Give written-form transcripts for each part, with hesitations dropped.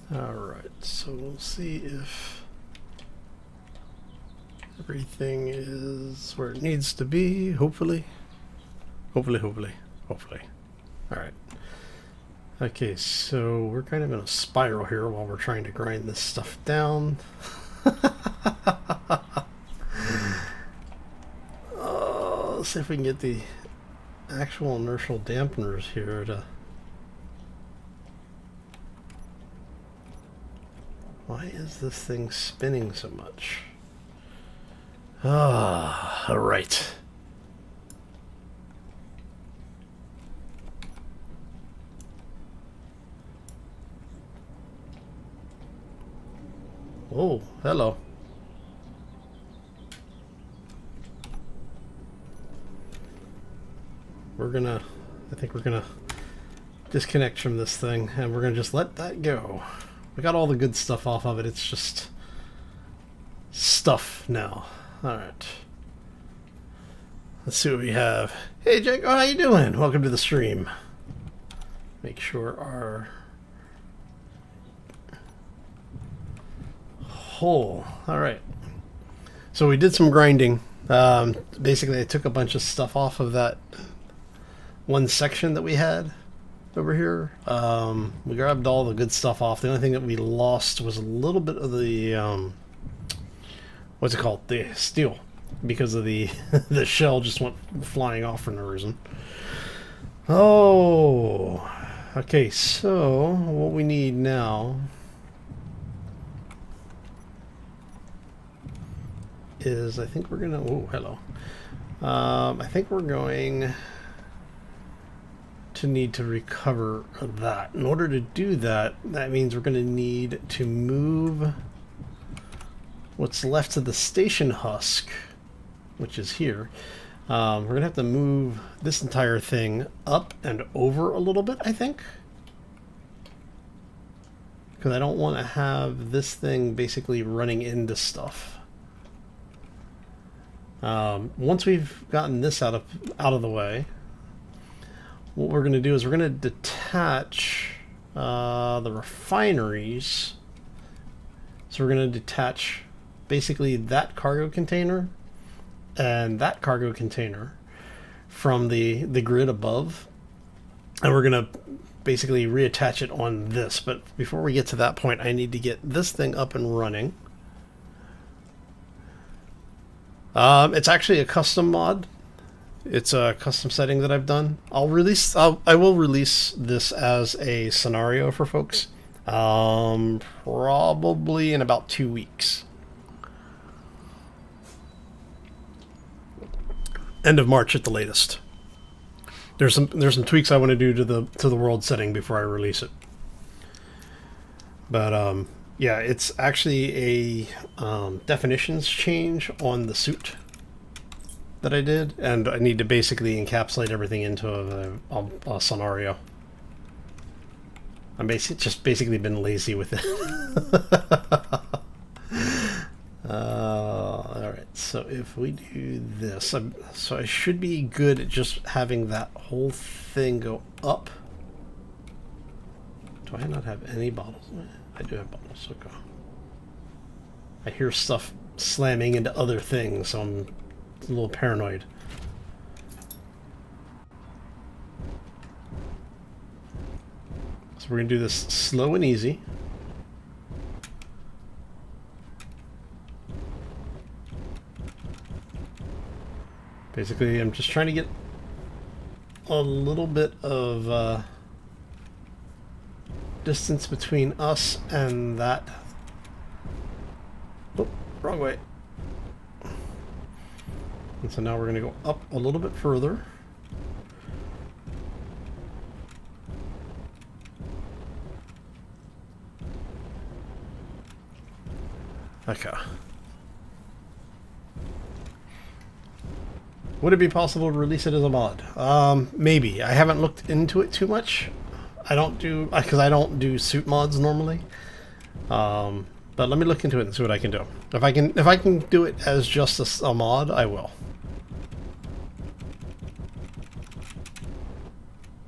Alright, so we'll see if everything is where it needs to be, hopefully. Hopefully. Alright. Okay, so we're kind of in a spiral here while we're trying to grind this stuff down. Let's see if we can get the actual inertial dampeners here to... Why is this thing spinning so much? Alright. Oh, hello. I think we're gonna disconnect from this thing and we're gonna just let that go. We got all the good stuff off of it, it's just stuff now. Alright. Let's see what we have. Hey Jake, how you doing? Welcome to the stream. Make sure our hole. Alright. So we did some grinding. Basically I took a bunch of stuff off of that one section that we had over here. We grabbed all the good stuff off. The only thing that we lost was a little bit of the what's it called? The steel, because of the the shell just went flying off for no reason. Oh, okay. So what we need now is, I think we're gonna. Oh, hello. I think we're going to need to recover that. In order to do that, that means we're going to need to move what's left of the station husk, which is here. We're going to have to move this entire thing up and over a little bit, I think. Because I don't want to have this thing basically running into stuff. Once we've gotten this out of the way, what we're going to do is we're going to detach the refineries. So we're going to detach basically that cargo container and that cargo container from the grid above. And we're going to basically reattach it on this. But before we get to that point, I need to get this thing up and running. It's actually a custom mod. It's a custom setting that I've done. I will release this as a scenario for folks. Probably in about 2 weeks. End of March at the latest. There's some tweaks I want to do to the world setting before I release it. But yeah, it's actually a definitions change on the suit that I did, and I need to basically encapsulate everything into a scenario. I'm just basically been lazy with it. Alright, so if we do this, so I should be good at just having that whole thing go up. Do I not have any bottles? I do have bottles, okay. I hear stuff slamming into other things, so I'm a little paranoid. So we're going to do this slow and easy. Basically, I'm just trying to get a little bit of distance between us and that. Oh, wrong way. And so now we're going to go up a little bit further. Okay. Would it be possible to release it as a mod? Maybe. I haven't looked into it too much. I don't do suit mods normally. But let me look into it and see what I can do. If I can do it as just a mod, I will.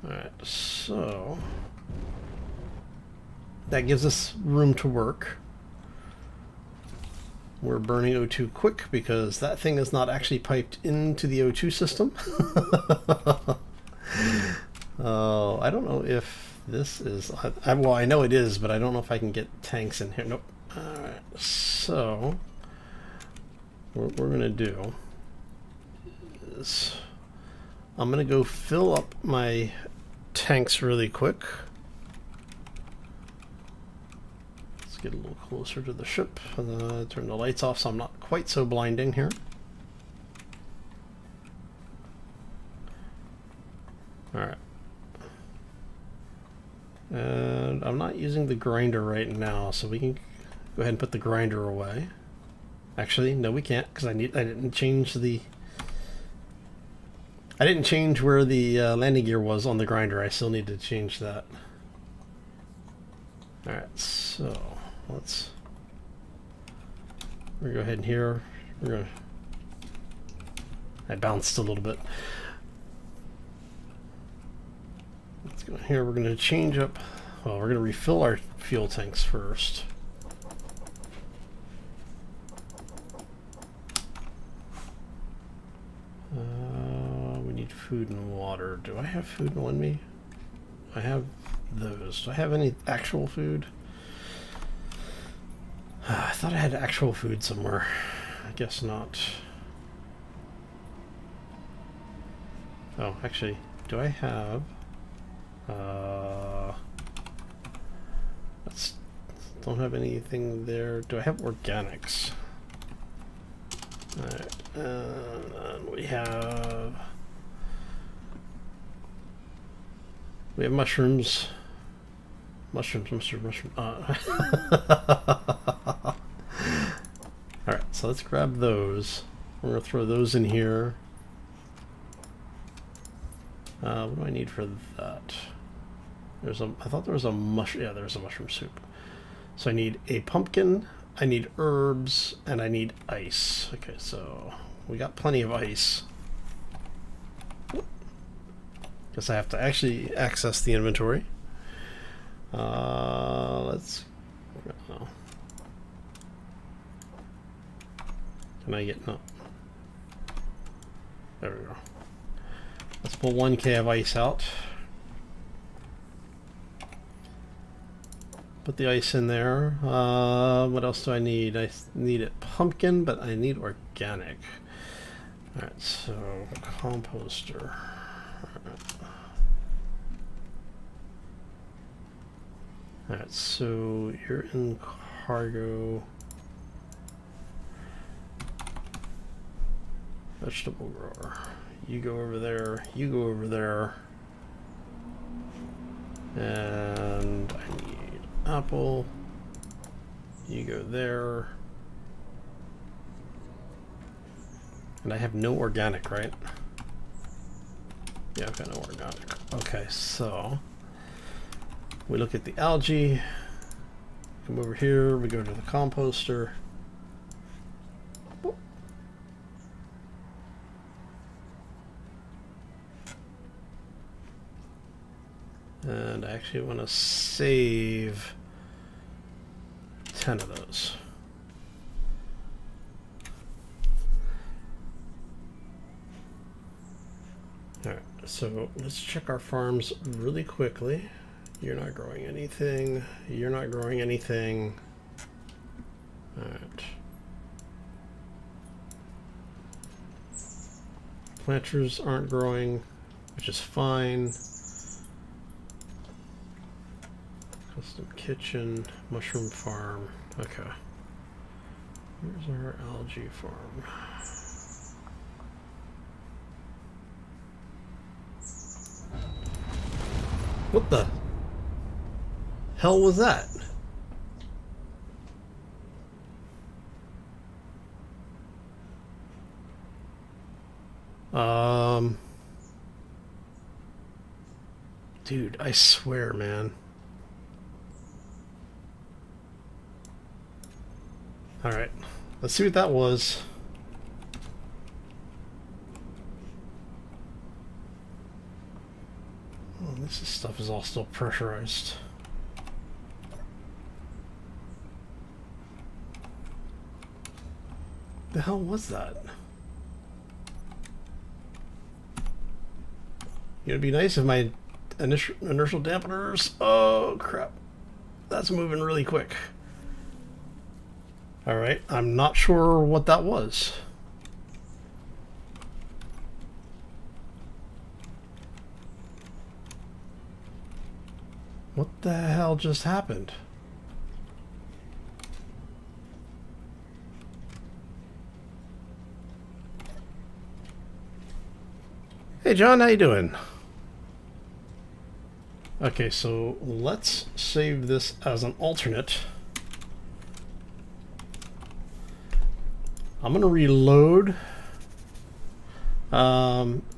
Alright, so that gives us room to work. We're burning O2 quick because that thing is not actually piped into the O2 system. I don't know if this is... well, I know it is, but I don't know if I can get tanks in here. Nope. Alright, so what we're going to do is I'm going to go fill up my tanks really quick. Get a little closer to the ship. Turn the lights off so I'm not quite so blinding here. Alright. And I'm not using the grinder right now, so we can go ahead and put the grinder away. Actually, no we can't, because I didn't change where the landing gear was on the grinder. I still need to change that. Alright, so we're gonna go ahead and here. I bounced a little bit. Let's go here. We're gonna change up. Well, we're gonna refill our fuel tanks first. We need food and water. Do I have food on me? I have those. Do I have any actual food? I thought I had actual food somewhere. I guess not. Oh, actually, do I have... don't have anything there. Do I have organics? Alright, and we have mushrooms. Mushroom. Alright, so let's grab those. We're going to throw those in here. What do I need for that? I thought there was a mushroom. Yeah, there's a mushroom soup. So I need a pumpkin, I need herbs, and I need ice. Okay, so we got plenty of ice. Guess I have to actually access the inventory. Let's... Oh. Can I get... No. There we go. Let's pull 1K of ice out. Put the ice in there. What else do I need? I need a pumpkin, but I need organic. Alright, so composter. Alright, so you're in cargo. Vegetable grower. You go over there, you go over there. And I need apple. You go there. And I have no organic, right? Yeah, I've got no organic. Okay, so we look at the algae. Come over here, we go to the composter. And I actually want to save 10 of those. Alright, so let's check our farms really quickly. You're not growing anything. You're not growing anything. Alright. Planters aren't growing, which is fine. Custom kitchen, mushroom farm. Okay. Here's our algae farm. What the hell was that? Dude, I swear, man. Alright, let's see what that was. Oh, this stuff is all still pressurized. The hell was that? It'd be nice if my inertial dampeners... Oh, crap. That's moving really quick. Alright, I'm not sure what that was. What the hell just happened? Hey John, how you doing? Okay, so let's save this as an alternate. I'm gonna reload,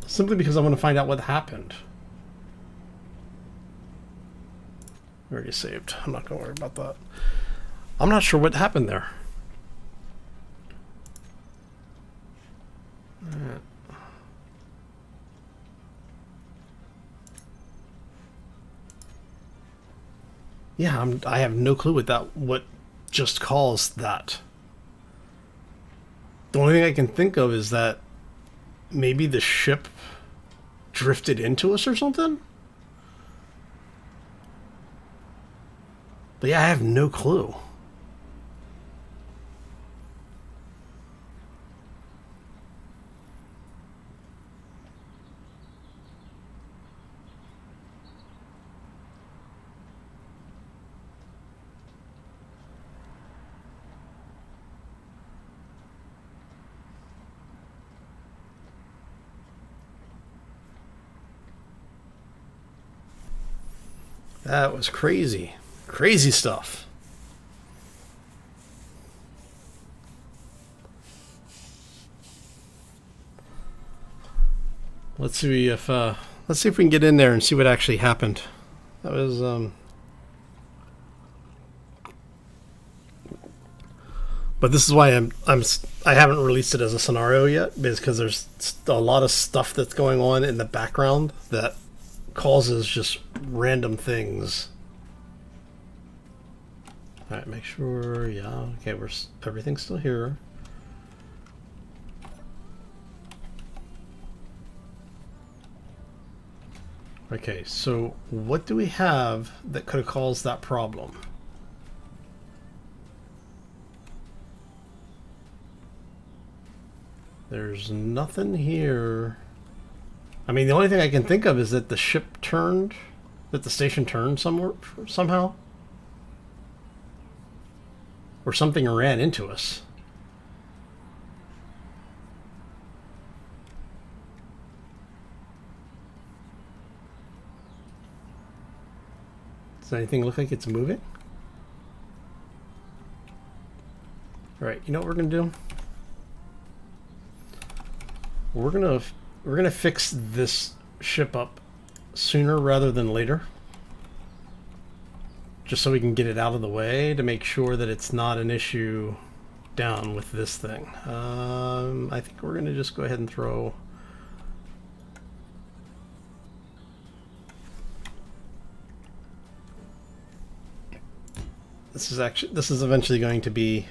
simply because I want to find out what happened. Already saved. I'm not gonna worry about that. I'm not sure what happened there. Yeah, I have no clue what just caused that. The only thing I can think of is that maybe the ship drifted into us or something. But yeah, I have no clue. That was crazy. Crazy stuff. Let's see if we can get in there and see what actually happened. That was But this is why I haven't released it as a scenario yet, because there's a lot of stuff that's going on in the background that causes just random things. All right, make sure. Yeah, okay, everything's still here. Okay, so what do we have that could have caused that problem? There's nothing here. I mean, the only thing I can think of is that the ship turned, that the station turned somehow. Or something ran into us. Does anything look like it's moving? Alright, you know what we're gonna do? We're gonna fix this ship up sooner rather than later. Just so we can get it out of the way to make sure that it's not an issue down with this thing. I think we're gonna just go ahead and throw this is eventually going to be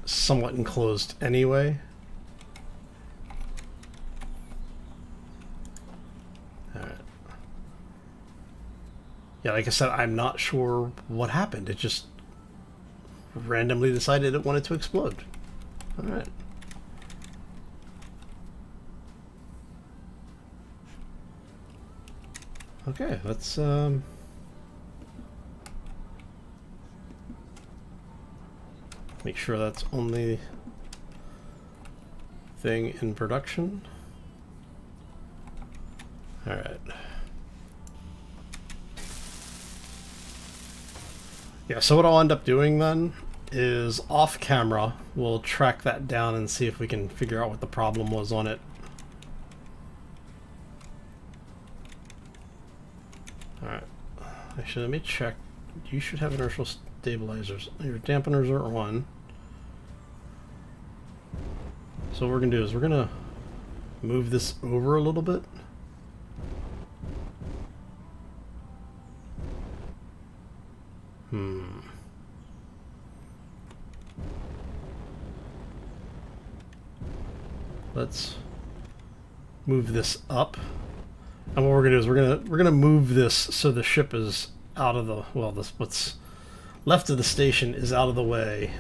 somewhat enclosed anyway. Alright. Yeah, like I said, I'm not sure what happened. It just randomly decided it wanted to explode. Alright. Okay, let's make sure that's only thing in production. All right. Yeah, so what I'll end up doing then is off camera, we'll track that down and see if we can figure out what the problem was on it. All right. Actually, let me check. You should have inertial stabilizers. Your dampeners are on. So what we're gonna do is we're gonna move this over a little bit. let's move this up. And what we're gonna do is we're gonna move this so the ship is out of the, well, this, what's left of the station is out of the way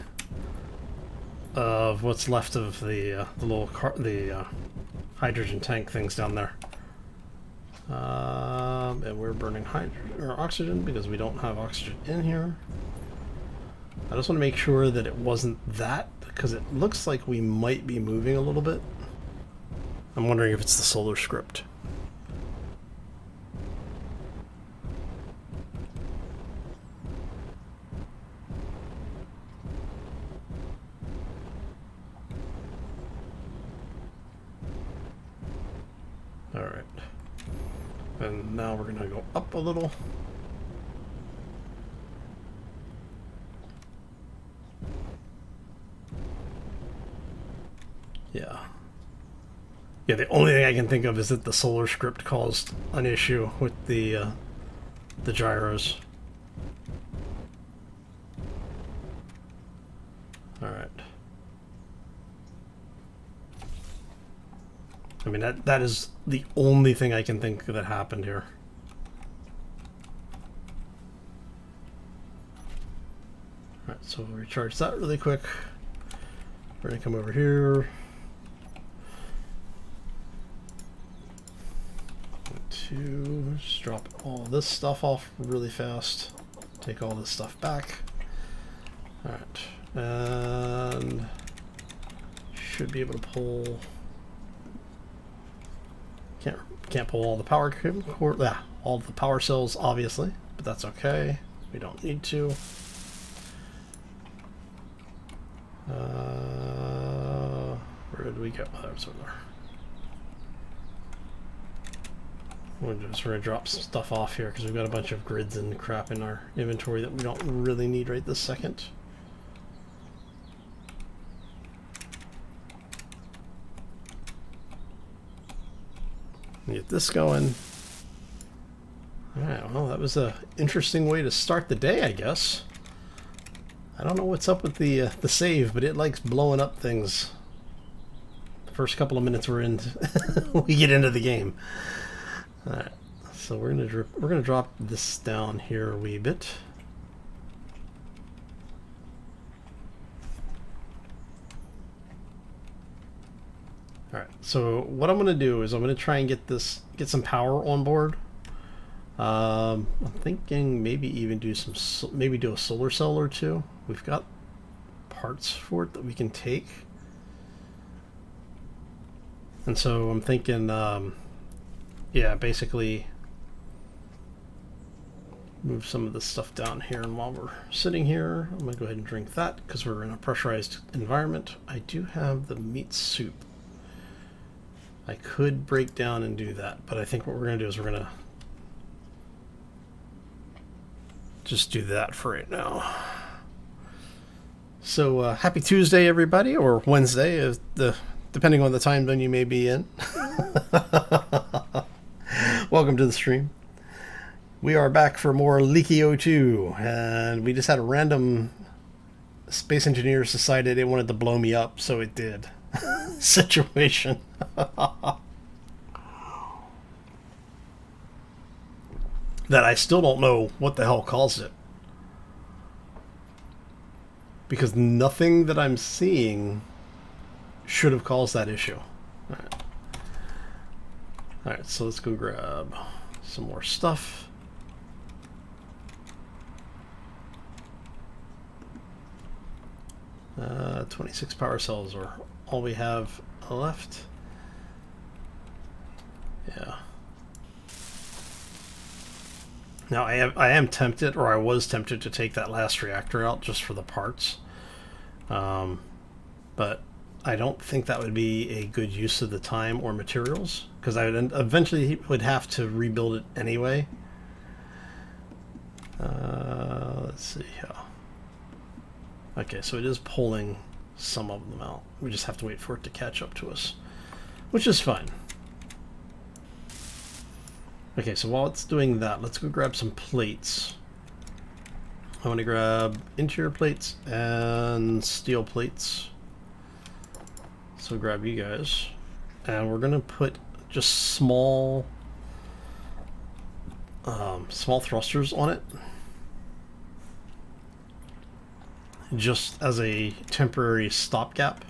of what's left of the little hydrogen tank things down there. And we're burning oxygen because we don't have oxygen in here. I just want to make sure that it wasn't that, because it looks like we might be moving a little bit. I'm wondering if it's the solar script. Alright. And now we're going to go up a little. Yeah. Yeah, the only thing I can think of is that the solar script caused an issue with the gyros. Alright. I mean, that is the only thing I can think that happened here. Alright, so we'll recharge that really quick. We're going to come over here. Just drop all this stuff off really fast. Take all this stuff back. Alright. And should be able to pull... Can't pull all the power cord, all the power cells, obviously, but that's okay. We don't need to. Where did we go? Oh, that was over there. We're gonna drop some stuff off here because we've got a bunch of grids and crap in our inventory that we don't really need right this second. Get this going. Alright, well, that was an interesting way to start the day, I guess. I don't know what's up with the save, but it likes blowing up things. The first couple of minutes we're in, we get into the game. Alright, so we're gonna drop this down here a wee bit. Alright, so what I'm going to do is I'm going to try and get some power on board. I'm thinking maybe even do a solar cell or two. We've got parts for it that we can take. And so I'm thinking, yeah, basically move some of this stuff down here, and while we're sitting here, I'm going to go ahead and drink that because we're in a pressurized environment. I do have the meat soup. I could break down and do that, but I think what we're going to do is we're going to just do that for right now. So happy Tuesday, everybody, or Wednesday, depending on the time zone you may be in. Welcome to the stream. We are back for more Leaky 02, and we just had a random Space Engineers decided it wanted to blow me up, so it did. Situation. That I still don't know what the hell caused it, because nothing that I'm seeing should have caused that issue. Alright, so let's go grab some more stuff. Uh, 26 power cells are all we have left. Yeah. Now I am tempted, or I was tempted to take that last reactor out just for the parts. But I don't think that would be a good use of the time or materials, because I would eventually would have to rebuild it anyway. Let's see here. Okay, so it is pulling some of them out. We just have to wait for it to catch up to us, which is fine. Okay, so while it's doing that, let's go grab some plates. I want to grab interior plates and steel plates. So grab you guys. and we're gonna put just small thrusters on it, just as a temporary stopgap.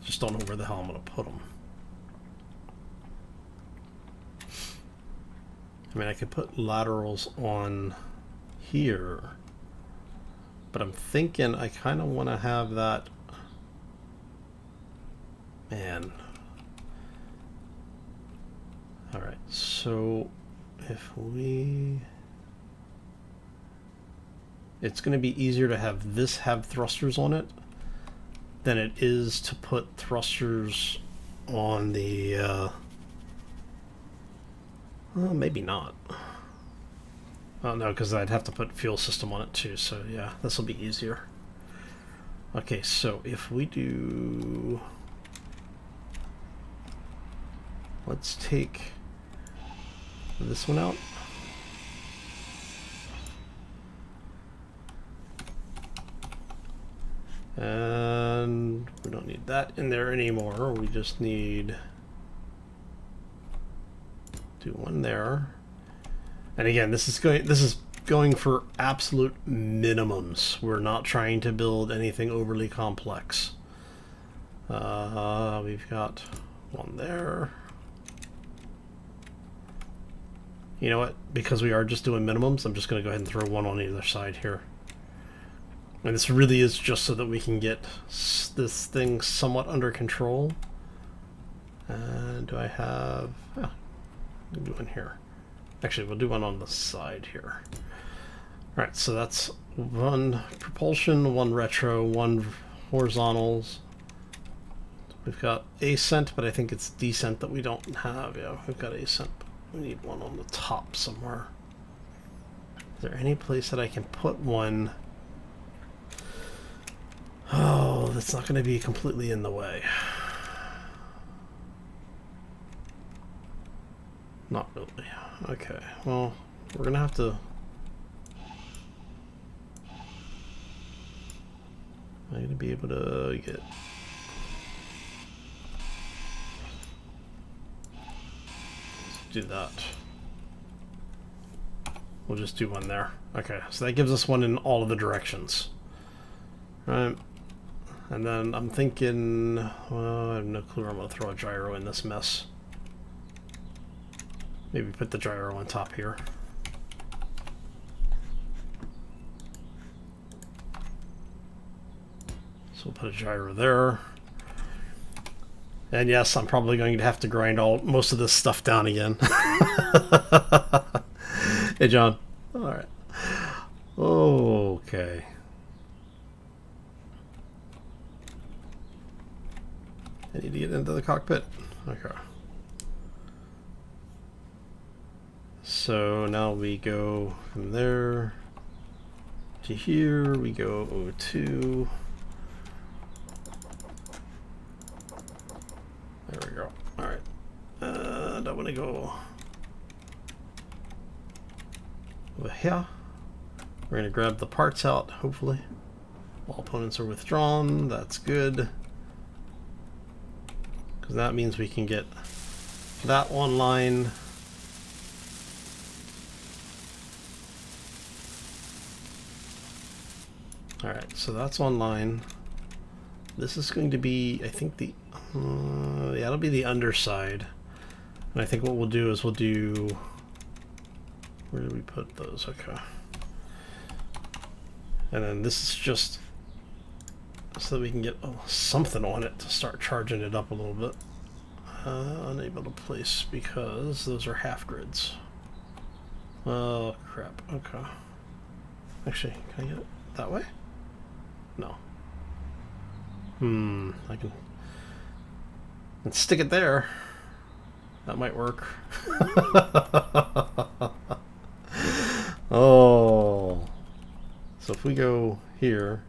Just don't know where the hell I'm gonna put them. I mean, I could put laterals on here, but I'm thinking I kind of want to have that. Man. All right, so if we... It's going to be easier to have this have thrusters on it than it is to put thrusters on the... well, maybe not. Oh no, because I'd have to put fuel system on it too, so yeah, this will be easier. Okay, so if we do... Let's take this one out. And we don't need that in there anymore. We just need... do one there. And again, this is going for absolute minimums. We're not trying to build anything overly complex. We've got one there. You know what? Because we are just doing minimums, I'm just going to go ahead and throw one on either side here. And this really is just so that we can get this thing somewhat under control. And do I have... Oh, we'll do one here. Actually, we'll do one on the side here. Alright, so that's one propulsion, one retro, one horizontals. We've got ascent, but I think it's descent that we don't have. Yeah, we've got ascent. We need one on the top somewhere. Is there any place that I can put one? Oh, that's not going to be completely in the way. Not really. Okay, well, we're going to have to... I'm going to be able to get... Let's do that. We'll just do one there. Okay, so that gives us one in all of the directions. Right. And then I'm thinking... Well, I have no clue where I'm going to throw a gyro in this mess. Maybe put the gyro on top here. So we'll put a gyro there. And yes, I'm probably going to have to grind most of this stuff down again. Hey, John. All right. Okay. I need to get into the cockpit. Okay. So now we go from there to here. We go O2. There we go. All right. And I want to go over here. We're going to grab the parts out, hopefully. All opponents are withdrawn. That's good. Because that means we can get that one line. Alright, so that's online. This is going to be, I think, the... yeah, it'll be the underside. And I think what we'll do is we'll do... Where do we put those? Okay. And then this is just so that we can get something on it to start charging it up a little bit. Unable to place because those are half grids. Oh, crap. Okay. Actually, can I get it that way? No. I can... Let's stick it there. That might work. Oh. So if we go here,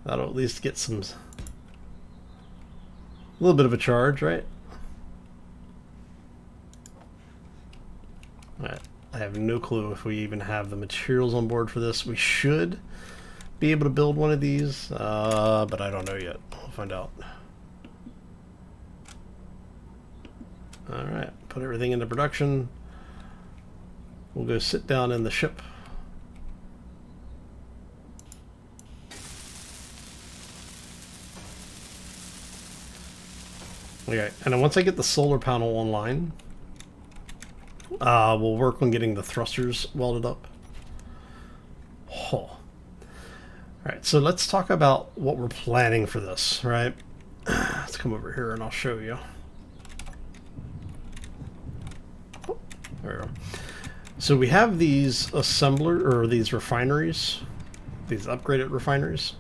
that'll at least get some... a little bit of a charge, right? Alright. I have no clue if we even have the materials on board for this. We should, be able to build one of these, but I don't know yet. We'll find out. Alright, put everything into production. We'll go sit down in the ship. Okay, and then once I get the solar panel online, we'll work on getting the thrusters welded up. Oh. Alright, so let's talk about what we're planning for this, right? Let's come over here and I'll show you. Oh, there we go. So we have these these refineries, these upgraded refineries,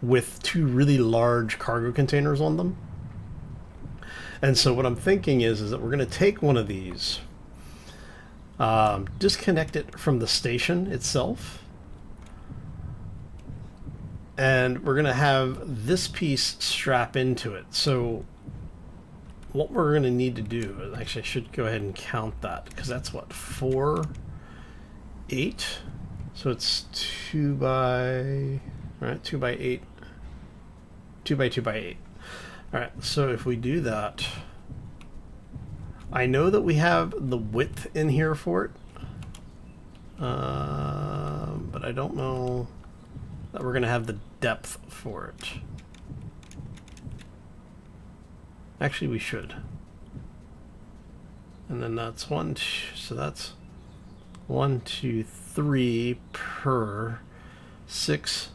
with two really large cargo containers on them. And so what I'm thinking is that we're going to take one of these, disconnect it from the station itself, and we're going to have this piece strap into it. So what we're going to need to do, actually I should go ahead and count that, because that's what, 4, 8? So it's 2 by 8, 2 by 2 by 8. Alright, so if we do that, I know that we have the width in here for it, but I don't know that we're going to have the depth for it. Actually, we should. And then that's 1, 2, so that's 1, 2, 3 per 6,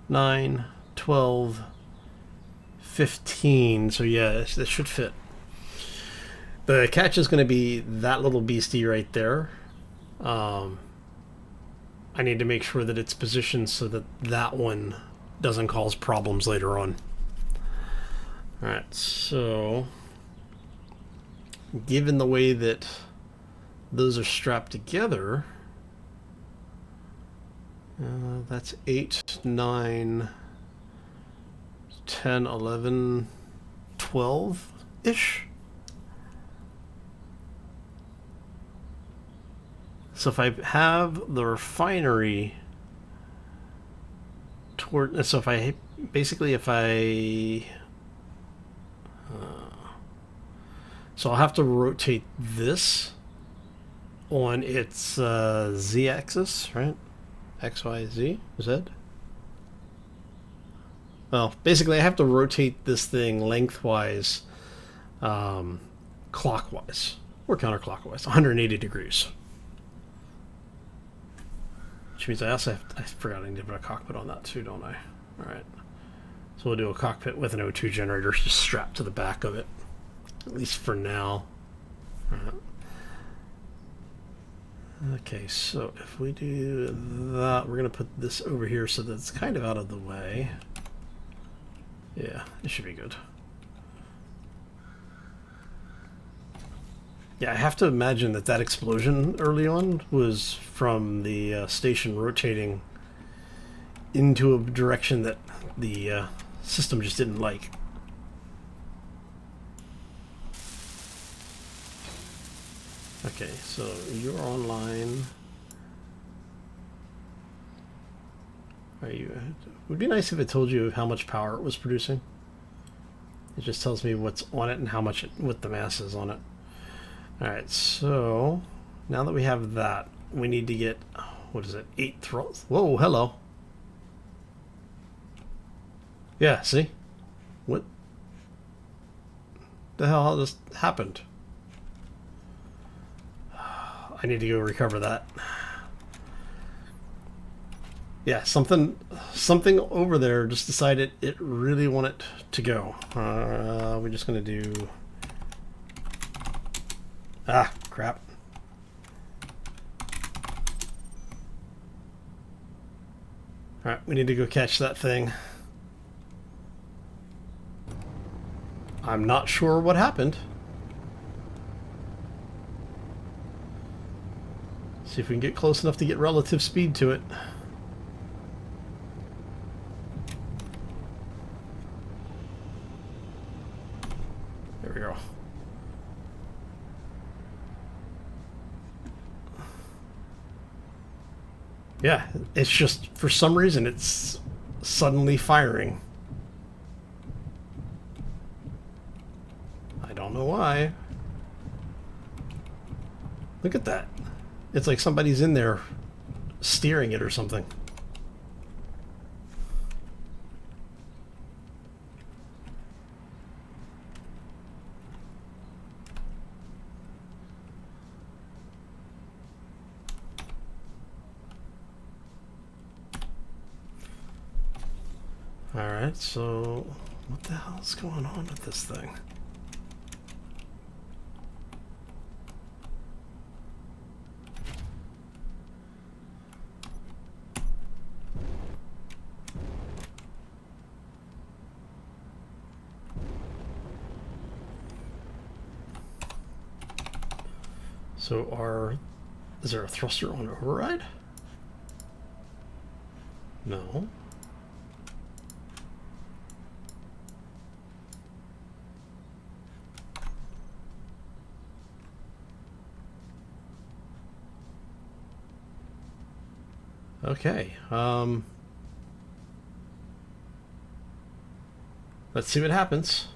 9, 12, 15. So yeah, this should fit. The catch is going to be that little beastie right there. I need to make sure that it's positioned so that that one doesn't cause problems later on. Alright, so given the way that those are strapped together, that's 8, 9, 10, 11, 12-ish. So if I have the refinery toward, so if I basically so I'll have to rotate this on its z-axis, right? X, Y, Z, Z. Well, basically I have to rotate this thing lengthwise, clockwise, or counterclockwise, 180 degrees. Which means I forgot I need to put a cockpit on that too, don't I? Alright. So we'll do a cockpit with an O2 generator just strapped to the back of it. At least for now. Okay, so if we do that, we're going to put this over here so that it's kind of out of the way. Yeah, it should be good. Yeah, I have to imagine that that explosion early on was from the station rotating into a direction that the system just didn't like. Okay, so you're online. Are you? It would be nice if it told you how much power it was producing. It just tells me what's on it and how much what the mass is on it. Alright, so now that we have that, we need to get, what is it, 8 throttles? Whoa, hello. Yeah, see? What the hell just happened? I need to go recover that. Yeah, something over there just decided it really wanted to go. We're just gonna do... Ah, crap. Alright, we need to go catch that thing. I'm not sure what happened. See if we can get close enough to get relative speed to it. There we go. Yeah, it's just, for some reason, it's suddenly firing. I don't know why. Look at that. It's like somebody's in there steering it or something. Alright, so what the hell's going on with this thing? So is there a thruster on override? No. Okay, let's see what happens.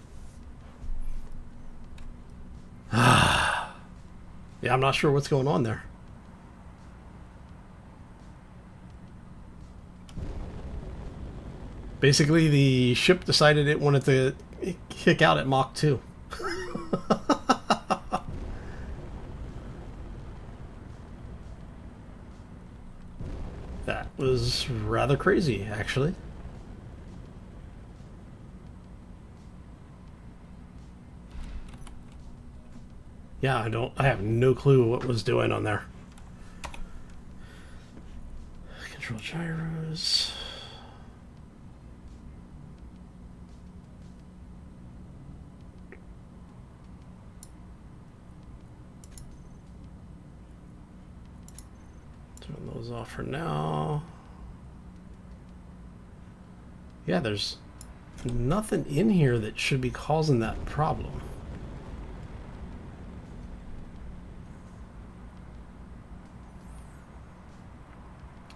Yeah, I'm not sure what's going on there. Basically, the ship decided it wanted to kick out at Mach 2. That was rather crazy, actually. Yeah, I have no clue what was doing on there. Control gyros. Turn those off for now. Yeah, there's nothing in here that should be causing that problem.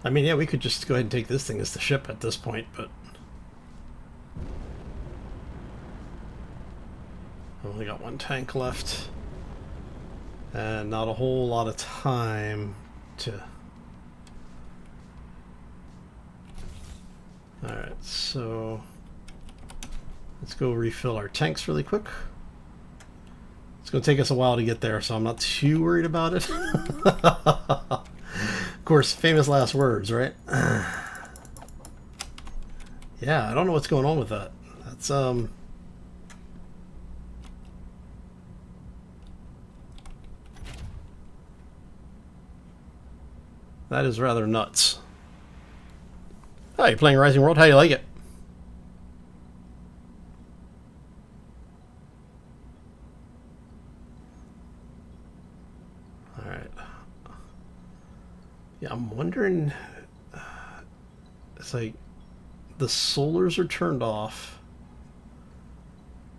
I mean, yeah, we could just go ahead and take this thing as the ship at this point, but I've only got one tank left and not a whole lot of time to... Alright, so let's go refill our tanks really quick. It's going to take us a while to get there, so I'm not too worried about it. Of course, famous last words, right? Yeah, I don't know what's going on with that. That's, that is rather nuts. Oh, you're playing Rising World? How do you like it? Alright. Yeah, I'm wondering... it's like... the solars are turned off.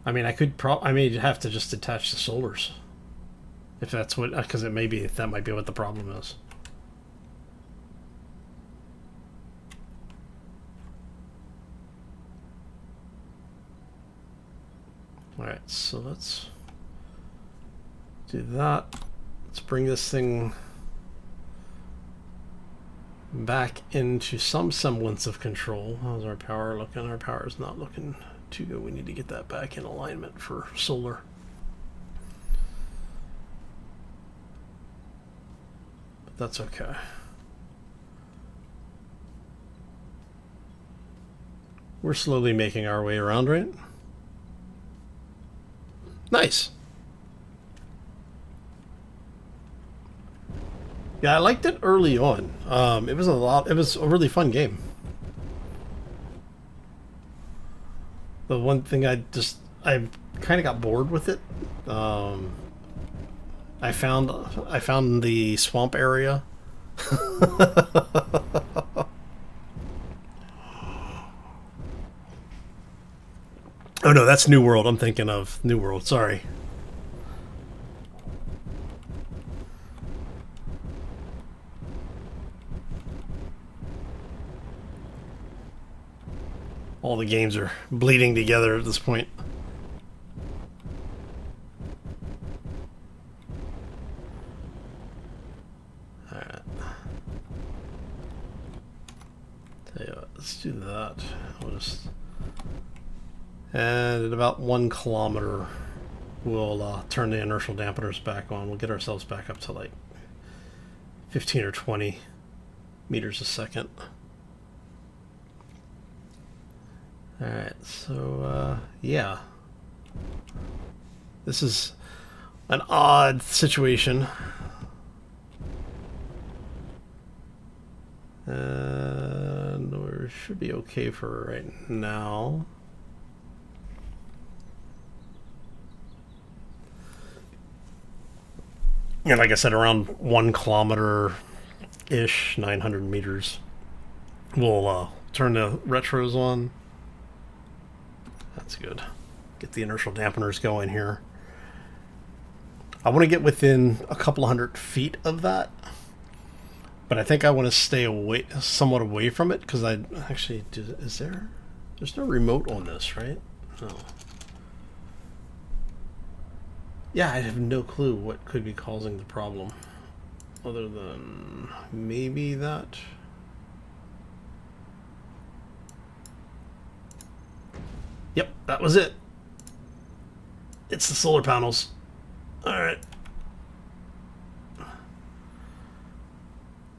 I mean, I may have to just detach the solars. If that's what... because that might be what the problem is. Alright, so let's do that. Let's bring this thing back into some semblance of control. How's our power looking? Our power is not looking too good. We need to get that back in alignment for solar. But that's okay. We're slowly making our way around, right? Nice. Yeah, I liked it early on. It was a really fun game. The one thing I kind of got bored with it. I found the swamp area. Oh no, that's New World. I'm thinking of New World. Sorry. All the games are bleeding together at this point. Alright. Tell you what, let's do that. We'll just... And at about 1 kilometer, we'll turn the inertial dampeners back on. We'll get ourselves back up to like 15 or 20 meters a second. Alright, so yeah. This is an odd situation. And we should be okay for right now. And like I said, around 1 kilometer-ish, 900 meters, we'll turn the retros on. That's good. Get the inertial dampeners going here. I want to get within a couple hundred feet of that, but I think I want to stay away, somewhat away from it, because I actually is there? There's no remote on this, right? No. Yeah, I have no clue what could be causing the problem, other than maybe that. Yep, that was it. It's the solar panels. Alright.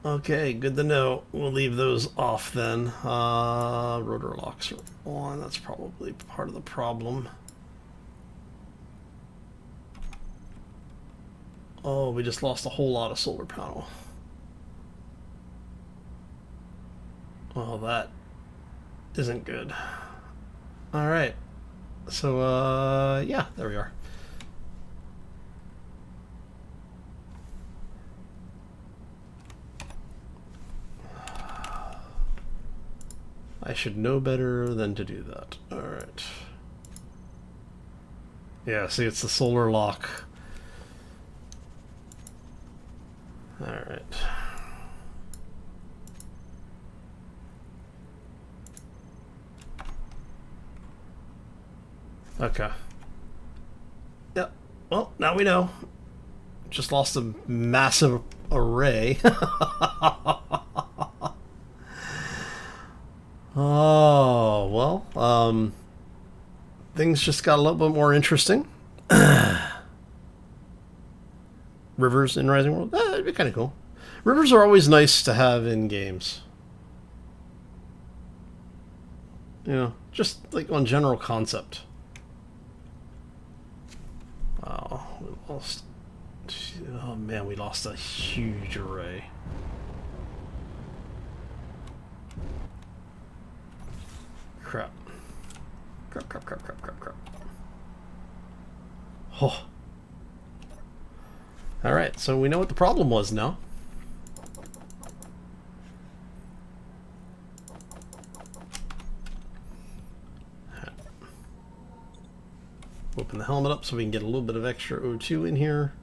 Okay, good to know. We'll leave those off then. Rotor locks are on. That's probably part of the problem. Oh, we just lost a whole lot of solar panel. Well, that isn't good. Alright. So, yeah, there we are. I should know better than to do that. Alright. Yeah, see, it's the solar lock. Alright. Okay. Yep. Well, now we know. Just lost a massive array. Oh, well, things just got a little bit more interesting. Rivers in Rising World? It'd be kind of cool. Rivers are always nice to have in games. You know, just like on general concept. Oh, we lost. Oh man, we lost a huge array. Crap. Crap. Oh. Alright, so we know what the problem was now. Open the helmet up so we can get a little bit of extra O2 in here.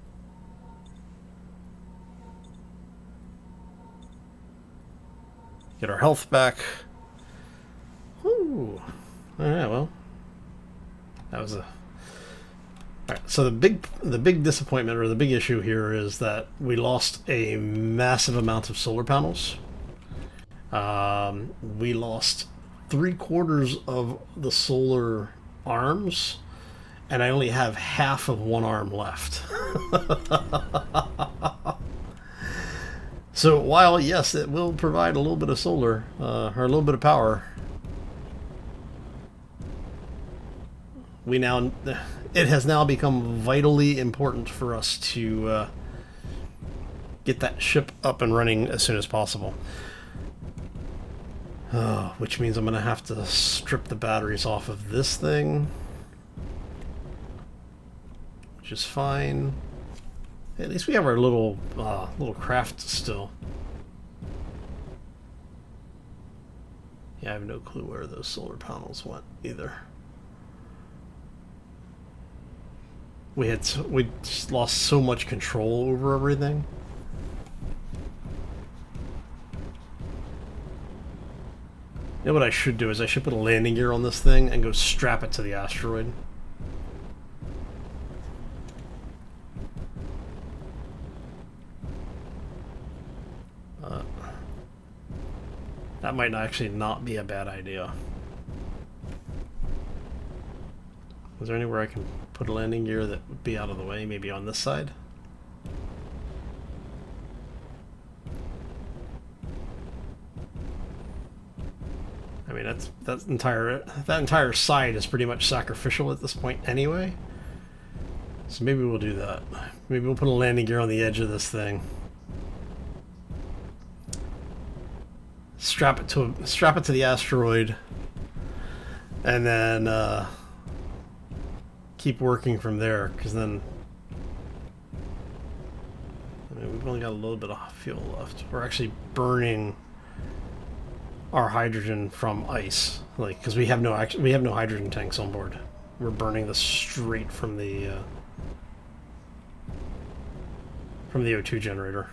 Get our health back. Woo. Alright, well. That was a... Alright, so the big disappointment, or the big issue here, is that we lost a massive amount of solar panels. We lost 3/4 of the solar arms, and I only have half of one arm left. So while, yes, it will provide a little bit of solar, or a little bit of power, it has now become vitally important for us to get that ship up and running as soon as possible. Which means I'm going to have to strip the batteries off of this thing, which is fine. At least we have our little craft still. Yeah, I have no clue where those solar panels went either. We just lost so much control over everything. You know what I should do is I should put a landing gear on this thing and go strap it to the asteroid. That might actually not be a bad idea. Is there anywhere I can put a landing gear that would be out of the way? Maybe on this side? I mean, that entire side is pretty much sacrificial at this point anyway. So maybe we'll do that. Maybe we'll put a landing gear on the edge of this thing. Strap it to the asteroid, and then keep working from there. Because then, I mean, we've only got a little bit of fuel left. We're actually burning our hydrogen from ice, like, because we have no hydrogen tanks on board. We're burning this straight from the O2 generator.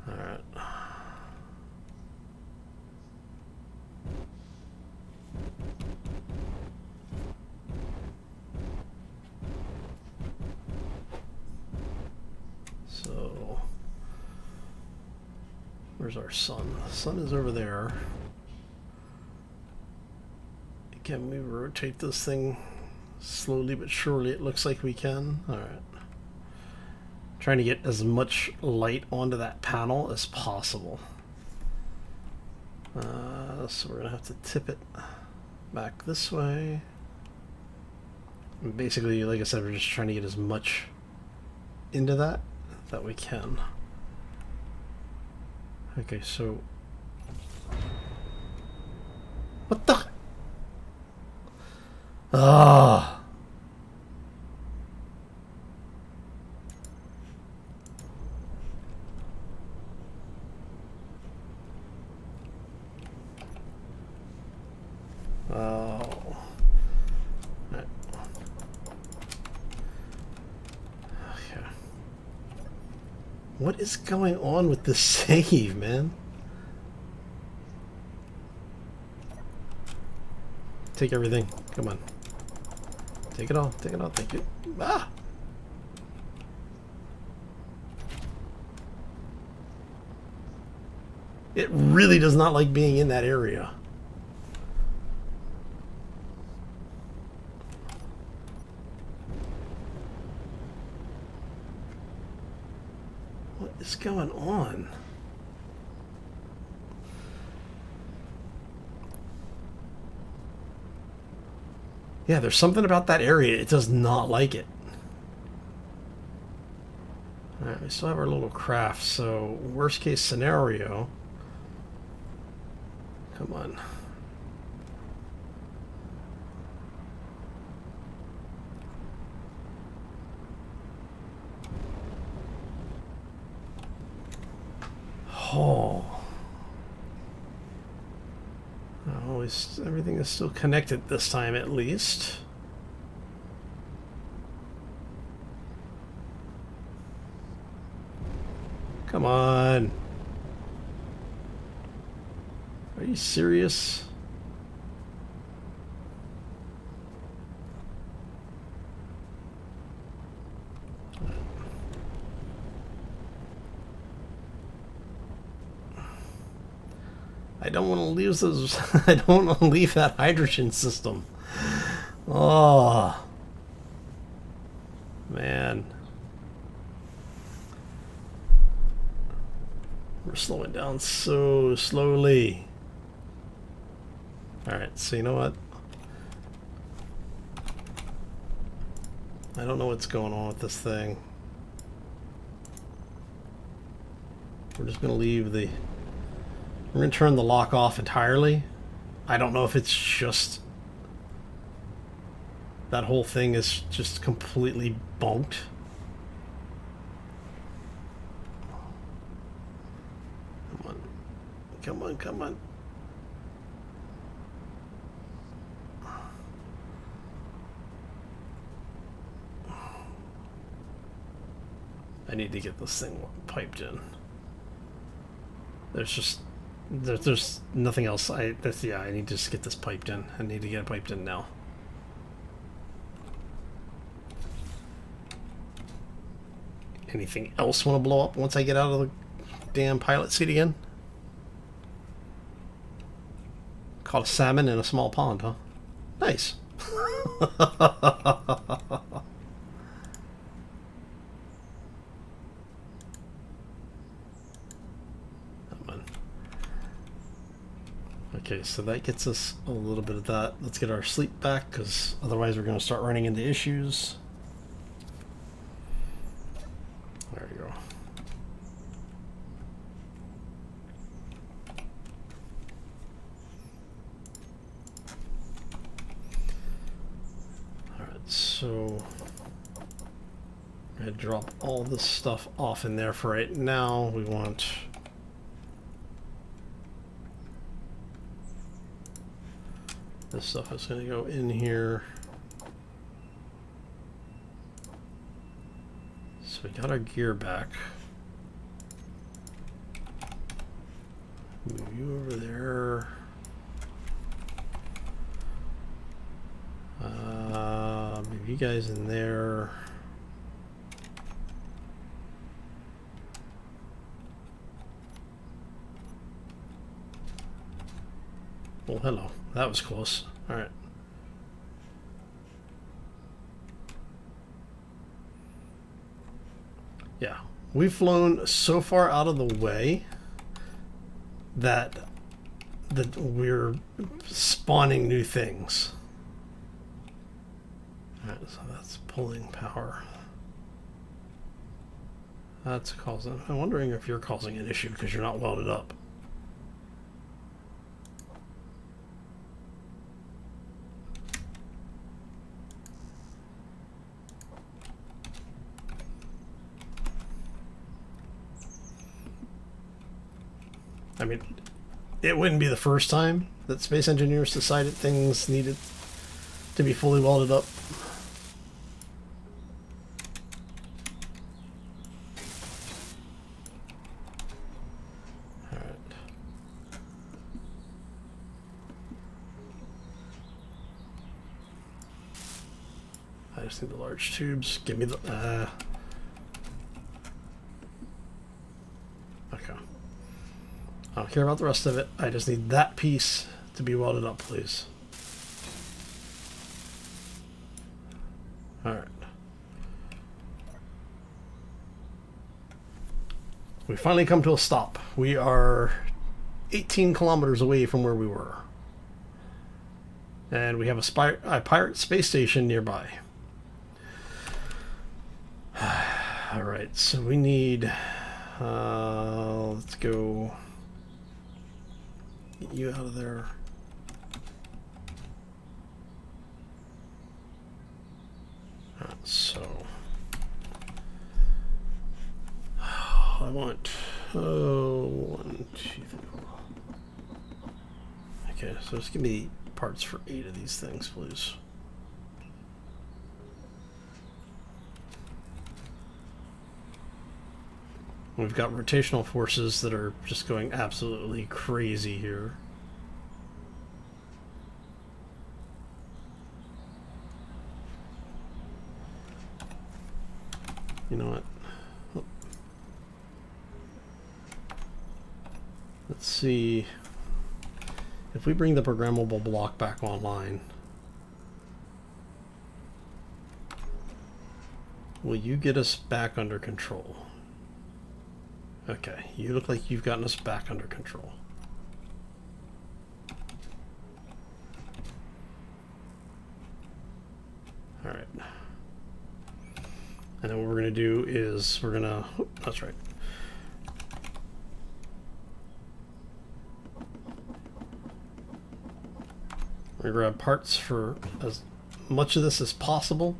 Alright. So, where's our sun? The sun is over there. Can we rotate this thing slowly but surely? It looks like we can. Alright. Trying to get as much light onto that panel as possible. So we're going to have to tip it back this way. And basically, like I said, we're just trying to get as much into that we can. Okay, so... What the... Ah! Oh. Right. Okay. What is going on with this save, man? Take everything. Come on. Take it all. Take it all. Take it. Ah! It really does not like being in that area. What is going on? Yeah, there's something about that area. It does not like it. Alright, we still have our little craft, so worst case scenario. Come on. Oh. Everything is still connected this time, at least. Come on. Are you serious? I don't want to lose those. I don't want to leave that hydrogen system. Oh, man. We're slowing down so slowly. Alright, so you know what? I don't know what's going on with this thing. We're just going to leave the... We're going to turn the lock off entirely. I don't know if it's just... That whole thing is just completely bonked. Come on. Come on, come on. I need to get this thing piped in. There's just there's nothing else. I need to just get this piped in. I need to get it piped in now. Anything else want to blow up once I get out of the damn pilot seat again? Caught a salmon in a small pond, huh? Nice. Okay, so that gets us a little bit of that. Let's get our sleep back, because otherwise we're going to start running into issues. There you go. Alright, so I'm going to drop all this stuff off in there for right now. We want... this stuff is going to go in here. So we got our gear back. Move you over there. Move you guys in there. Oh, hello. That was close. All right. Yeah, we've flown so far out of the way that we're spawning new things. All right, so that's pulling power. That's causing... I'm wondering if you're causing an issue because you're not welded up. I mean, it wouldn't be the first time that space engineers decided things needed to be fully welded up. All right. I just need the large tubes. Give me the... okay. I don't care about the rest of it. I just need that piece to be welded up, please. All right. We finally come to a stop. We are 18 kilometers away from where we were. And we have a pirate space station nearby. All right, so we need... let's go... get you out of there. So I want 1, 2, 3, 4. Okay, so just give me parts for 8 of these things, please. We've got rotational forces that are just going absolutely crazy here. You know what? Oh. Let's see if we bring the programmable block back online. Will you get us back under control? Okay, you look like you've gotten us back under control. All right. And then what we're going to do is we're going to... oh, that's right. We're going to grab parts for as much of this as possible.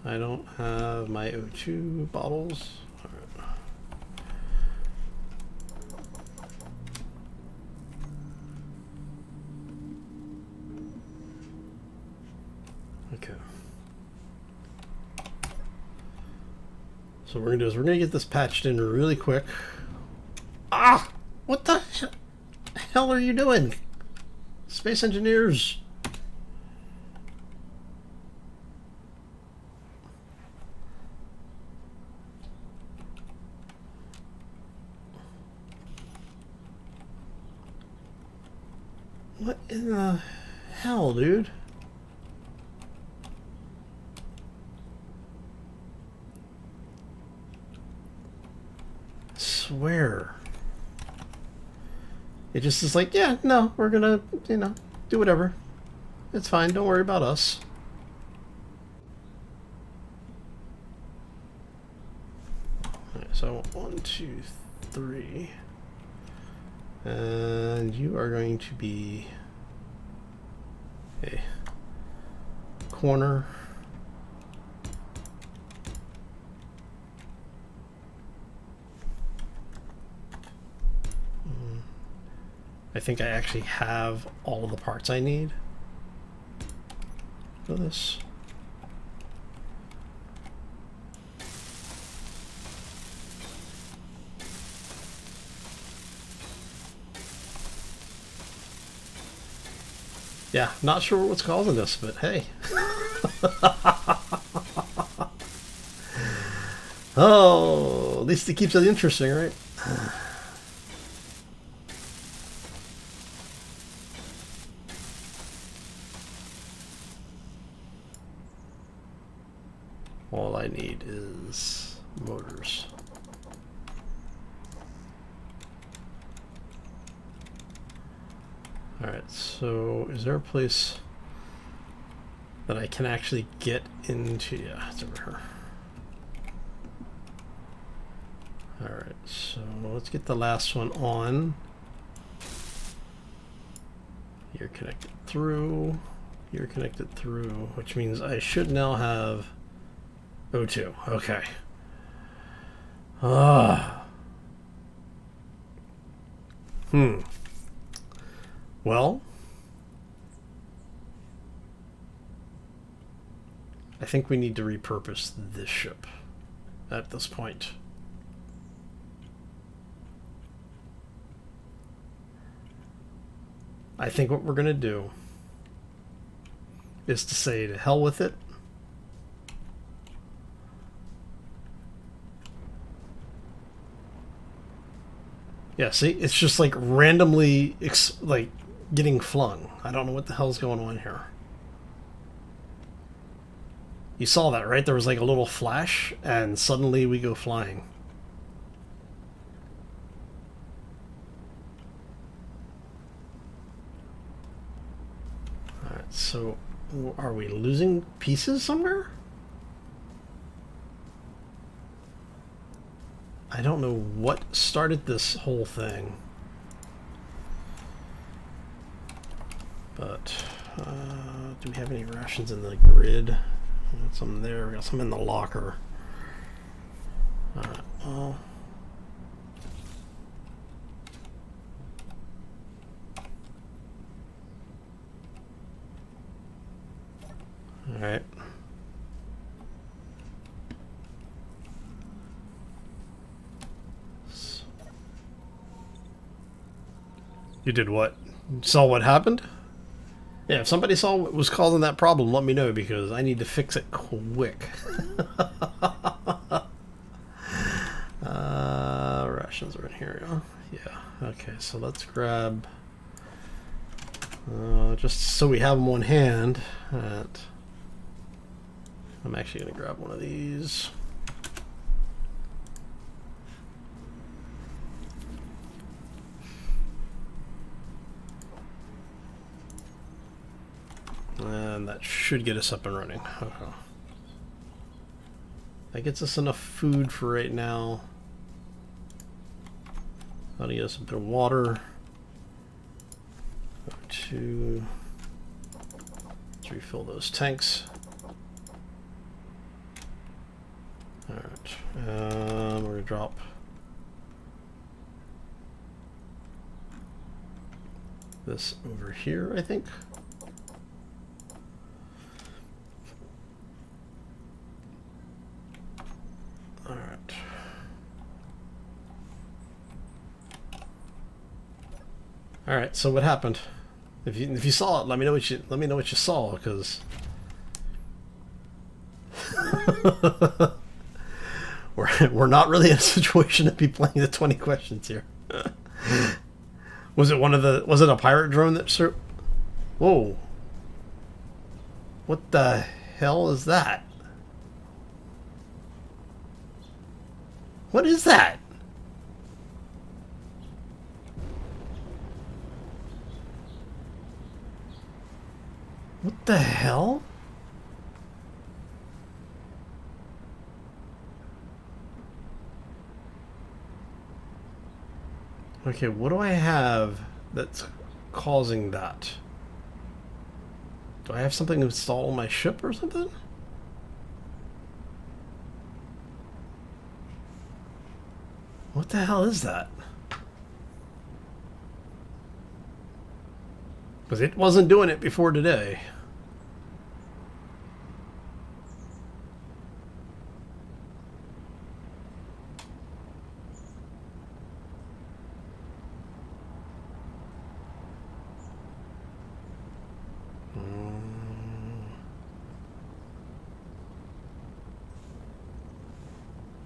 I don't have my O2 bottles. All right. Okay. So what we're gonna do is we're gonna get this patched in really quick. Ah! What the hell are you doing? Space engineers! What in the hell, dude? I swear. It just is like, yeah, no, we're gonna, you know, do whatever. It's fine, don't worry about us. Alright, so 1, 2, 3. And you are going to be a corner. I think I actually have all of the parts I need for this. Yeah, not sure what's causing this, but hey. Oh, at least it keeps it interesting, right? All I need is motors. Alright, so is there a place that I can actually get into? Yeah, it's over here. Alright, so let's get the last one on. You're connected through. You're connected through, which means I should now have O2. Okay. Well, I think we need to repurpose this ship at this point. I think what we're going to do is to say to hell with it. Yeah, see, it's just like randomly like getting flung. I don't know what the hell's going on here. You saw that, right? There was like a little flash, and suddenly we go flying. Alright, so are we losing pieces somewhere? I don't know what started this whole thing. But, do we have any rations in the grid? We got some there, we got some in the locker. Alright, well. Alright. You did what? Saw what happened? Yeah, if somebody saw what was causing that problem, let me know, because I need to fix it quick. Rations are in here, huh? Yeah, okay, so let's grab... just so we have them on hand. I'm actually going to grab one of these. And that should get us up and running. Okay. That gets us enough food for right now. That'll get us a bit of water. Let's refill those tanks. Alright, we're going to drop this over here, I think. Alright. All right. So what happened? If you saw it, let me know what you saw, because we're not really in a situation to be playing the 20 questions here. Was it a pirate drone that Whoa. What the hell is that? What is that? What the hell? Okay, what do I have that's causing that? Do I have something installed on my ship or something? What the hell is that? Because it wasn't doing it before today.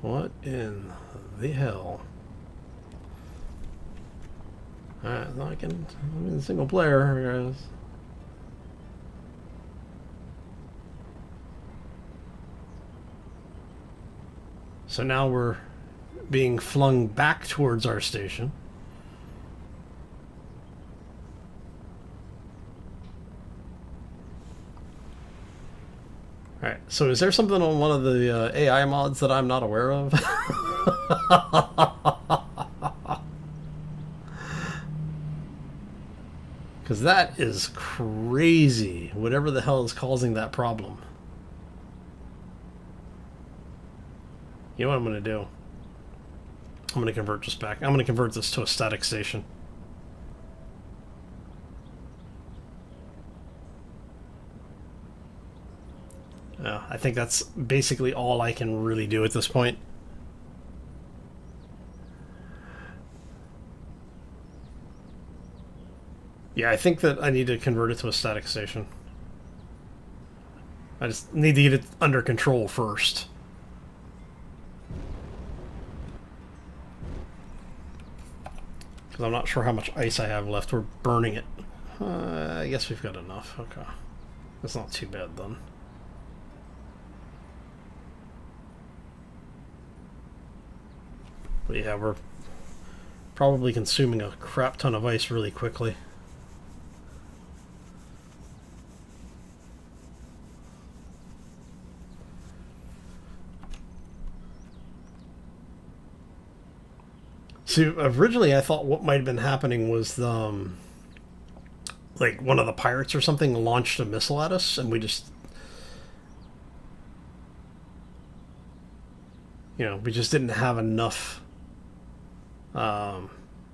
What in the hell? Alright, I'm in single player, guys. So now we're being flung back towards our station. Alright, so is there something on one of the AI mods that I'm not aware of? Because that is crazy, whatever the hell is causing that problem. You know what I'm going to do? I'm going to convert this back. I'm going to convert this to a static station. I think that's basically all I can really do at this point. Yeah, I think that I need to convert it to a static station. I just need to get it under control first. Because I'm not sure how much ice I have left. We're burning it. I guess we've got enough. Okay. That's not too bad then. But yeah, we're probably consuming a crap ton of ice really quickly. See, originally I thought what might have been happening was like one of the pirates or something launched a missile at us, and we just, we just didn't have enough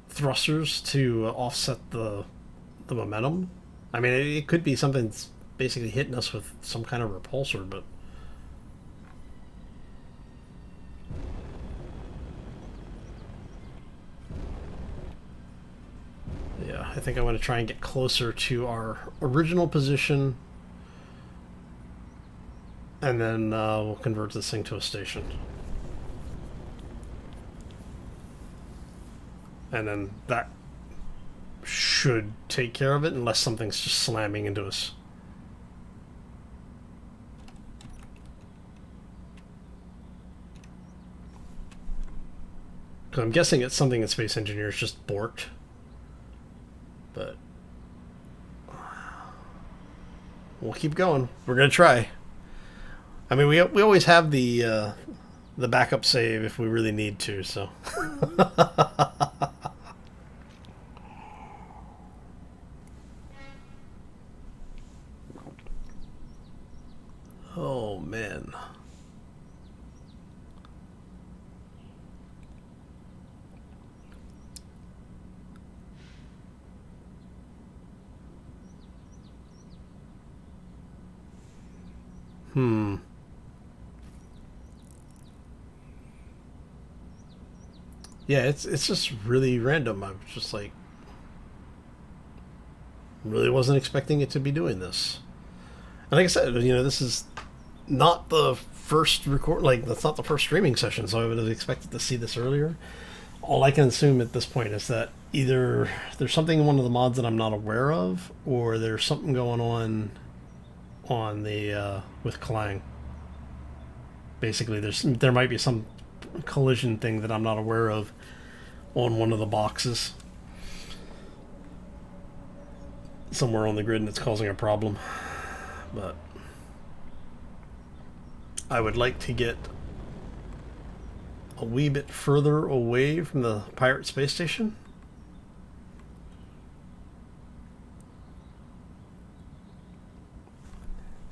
thrusters to offset the momentum. I mean, it could be something that's basically hitting us with some kind of repulsor, but yeah, I think I want to try and get closer to our original position, and then we'll convert this thing to a station. And then that should take care of it, unless something's just slamming into us. Because I'm guessing it's something that Space Engineers just borked. But we'll keep going. We're going to try. I mean, we always have the backup save if we really need to, so... Oh, man. Yeah, it's just really random. I'm just like... really wasn't expecting it to be doing this. And like I said, you know, this is not the first record, like that's not the first streaming session, so I would have expected to see this earlier. All I can assume at this point is that either there's something in one of the mods that I'm not aware of, or there's something going on the with Clang. Basically, there might be some collision thing that I'm not aware of on one of the boxes somewhere on the grid, and it's causing a problem. But I would like to get a wee bit further away from the pirate space station.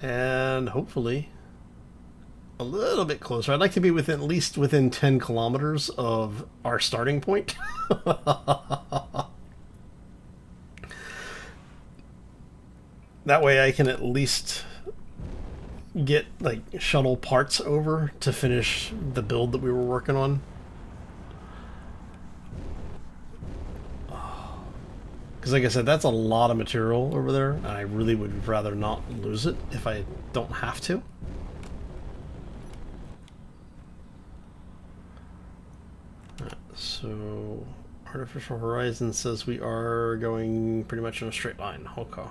And hopefully a little bit closer. I'd like to be within, at least within 10 kilometers of our starting point. That way I can at least get like shuttle parts over to finish the build that we were working on. Because like I said, that's a lot of material over there, and I really would rather not lose it if I don't have to. So Artificial Horizon says we are going pretty much in a straight line. Okay.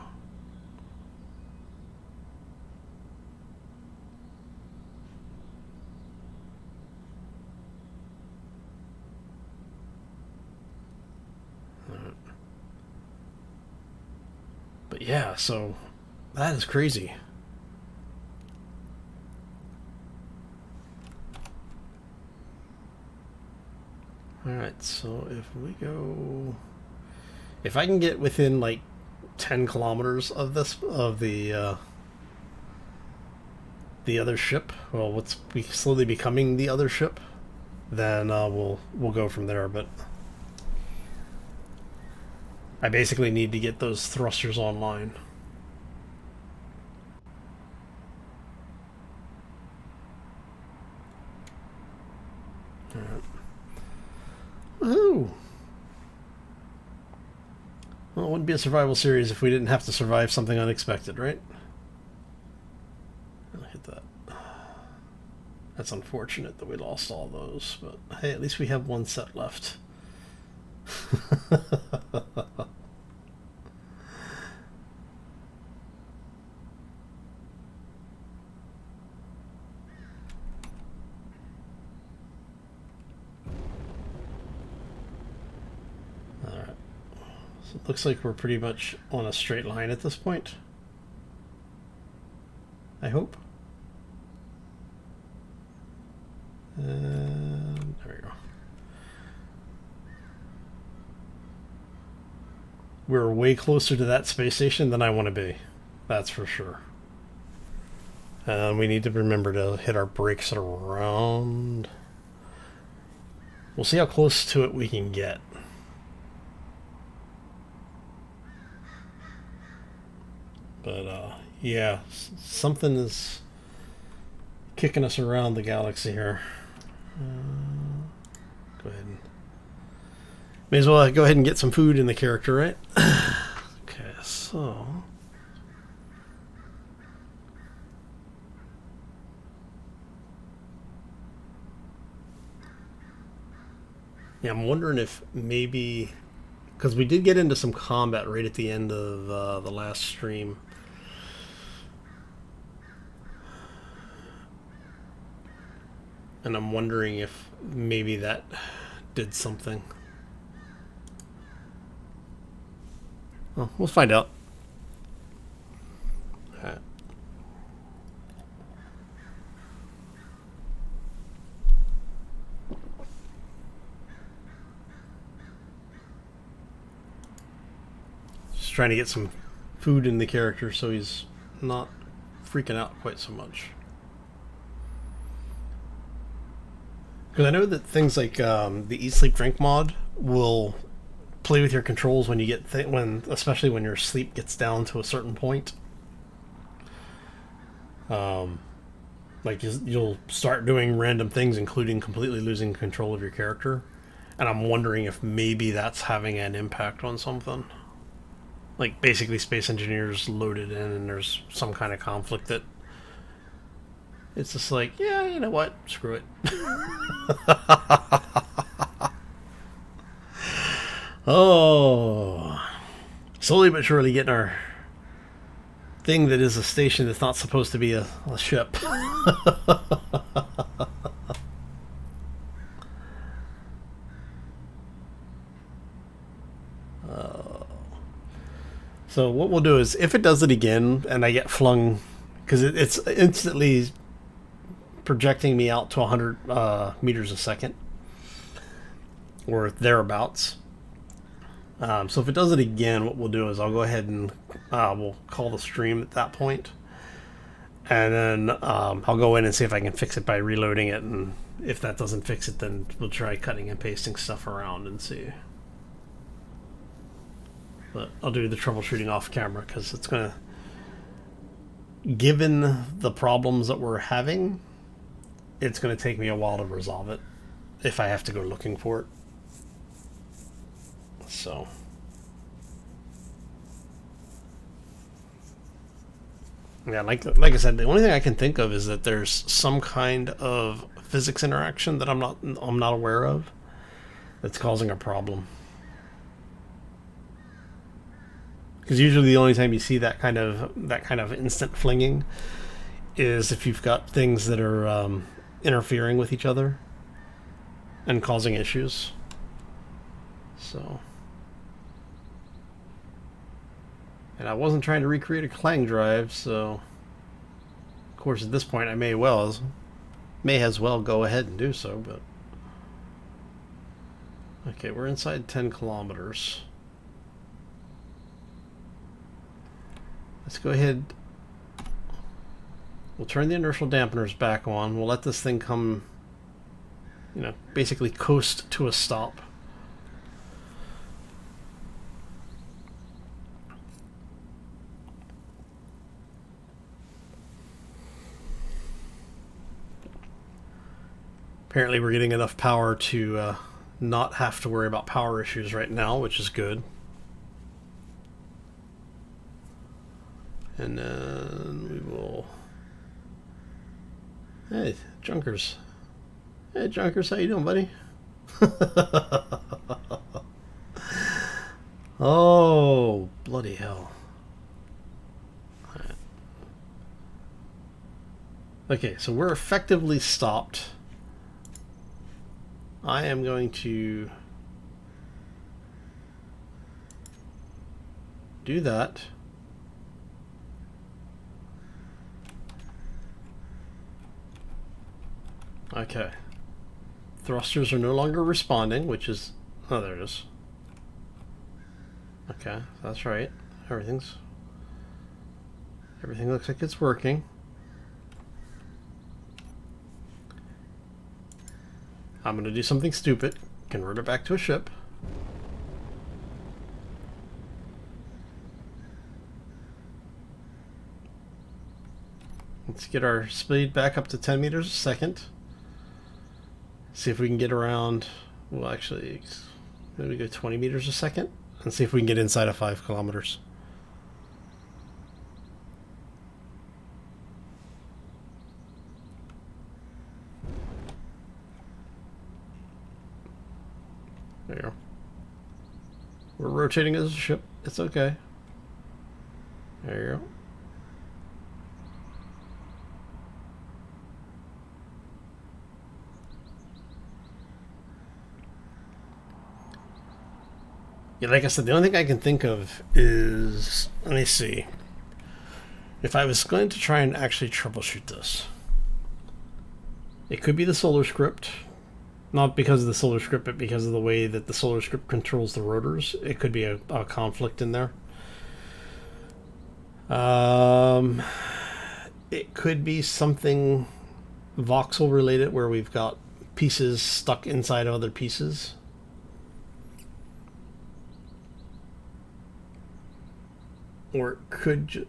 But yeah, so that is crazy. Alright, so if we go... If I can get within like 10 kilometers of this, of the other ship, well, what's slowly becoming the other ship, then we'll go from there. But I basically need to get those thrusters online. Alright. Woohoo! Well, it wouldn't be a survival series if we didn't have to survive something unexpected, right? Look at that. That's unfortunate that we lost all those, but hey, at least we have one set left. Alright. So it looks like we're pretty much on a straight line at this point. I hope. And there we go. We're way closer to that space station than I want to be. That's for sure. And we need to remember to hit our brakes around. We'll see how close to it we can get. But yeah, something is kicking us around the galaxy here. Go ahead and... May as well go ahead and get some food in the character, right? Okay, so... Yeah, I'm wondering if maybe... Because we did get into some combat right at the end of the last stream. And I'm wondering if maybe that did something. Well, we'll find out. Alright. Just trying to get some food in the character so he's not freaking out quite so much. Because I know that things like the Eat Sleep Drink mod will play with your controls when you get especially when your sleep gets down to a certain point. Like you'll start doing random things, including completely losing control of your character, and I'm wondering if maybe that's having an impact on something. like basically Space Engineers loaded in, and there's some kind of conflict that it's just like, yeah, you know what, screw it. Oh, slowly but surely getting our thing that is a station that's not supposed to be a ship. So what we'll do is, if it does it again and I get flung, because it's instantly projecting me out to 100 meters a second or thereabouts. So if it does it again, what we'll do is I'll go ahead and we'll call the stream at that point, and then I'll go in and see if I can fix it by reloading it, and if that doesn't fix it, then we'll try cutting and pasting stuff around and see. But I'll do the troubleshooting off camera, because it's going to, given the problems that we're having, it's going to take me a while to resolve it if I have to go looking for it. So yeah, like I said, the only thing I can think of is that there's some kind of physics interaction that I'm not aware of that's causing a problem. Because usually the only time you see that kind of instant flinging is if you've got things that are interfering with each other and causing issues. So, and I wasn't trying to recreate a Clang drive, so of course at this point I may as well go ahead and do so. But okay, we're inside 10 kilometers. Let's go ahead. We'll turn the inertial dampeners back on. We'll let this thing come, basically coast to a stop. Apparently we're getting enough power to not have to worry about power issues right now, which is good. And then we will... Hey, Junkers. Hey, Junkers, how you doing, buddy? Oh, bloody hell. Right. Okay, so we're effectively stopped. I am going to do that. Okay. Thrusters are no longer responding, which is... Oh, there it is. Okay, that's right. Everything looks like it's working. I'm going to do something stupid. Convert it back to a ship. Let's get our speed back up to 10 meters a second. See if we can get around, well actually, maybe go 20 meters a second, and see if we can get inside of 5 kilometers. There you go. We're rotating as a ship, it's okay. There you go. Yeah, like I said, the only thing I can think of is, let me see, if I was going to try and actually troubleshoot this, it could be the solar script, not because of the solar script, but because of the way that the solar script controls the rotors. It could be a conflict in there. It could be something voxel related, where we've got pieces stuck inside of other pieces. Or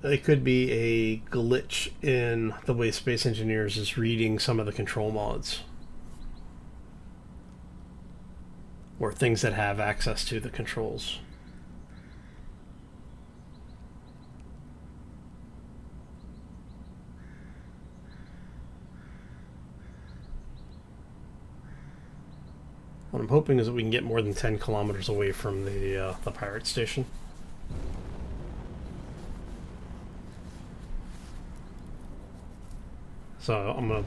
it could be a glitch in the way Space Engineers is reading some of the control mods, or things that have access to the controls. What I'm hoping is that we can get more than 10 kilometers away from the pirate station. So I'm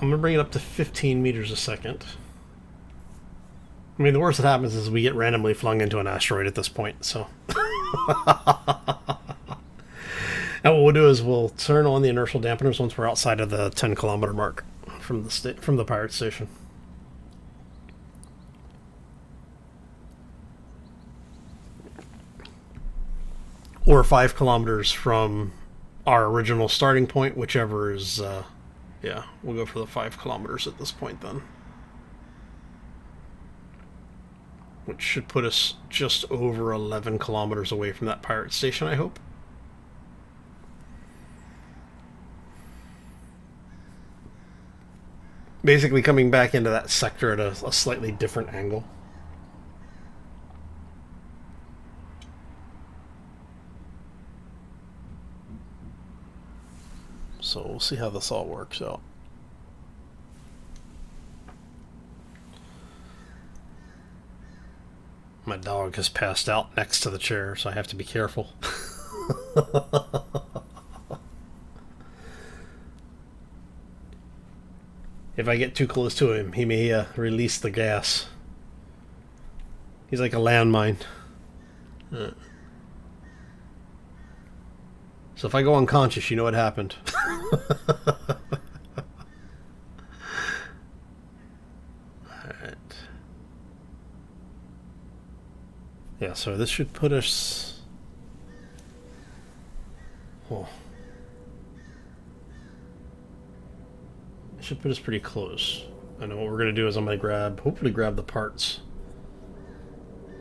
gonna bring it up to 15 meters a second. I mean, the worst that happens is we get randomly flung into an asteroid at this point. So, and what we'll do is we'll turn on the inertial dampeners once we're outside of the 10-kilometer mark from the pirate station. Or 5 kilometers from our original starting point, whichever is, yeah, we'll go for the 5 kilometers at this point then. Which should put us just over 11 kilometers away from that pirate station, I hope. Basically coming back into that sector at a slightly different angle. So we'll see how this all works out. My dog has passed out next to the chair, so I have to be careful. If I get too close to him, he may release the gas. He's like a landmine. So if I go unconscious, you know what happened. Alright. Yeah, so this should put us... Oh. It should put us pretty close. I know what we're going to do is I'm going to hopefully grab the parts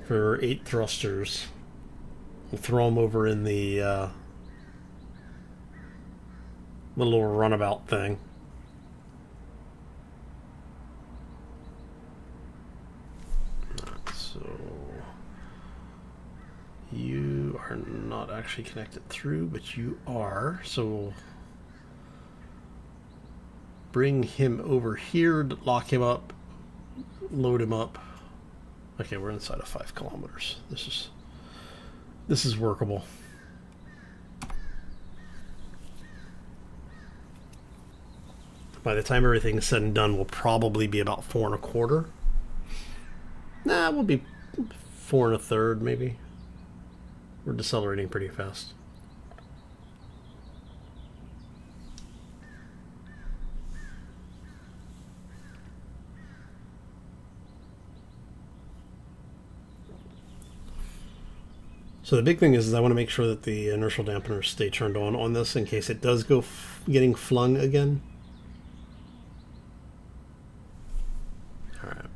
for 8 thrusters. We'll throw them over in the little runabout thing. So you are not actually connected through, but you are. So we'll bring him over here, lock him up, load him up. Okay, we're inside of 5 kilometers. This is workable. By the time everything's said and done, we'll probably be about 4 1/4. Nah, we'll be 4 1/3 maybe. We're decelerating pretty fast. So the big thing is I want to make sure that the inertial dampeners stay turned on this in case it does go getting flung again. Alright.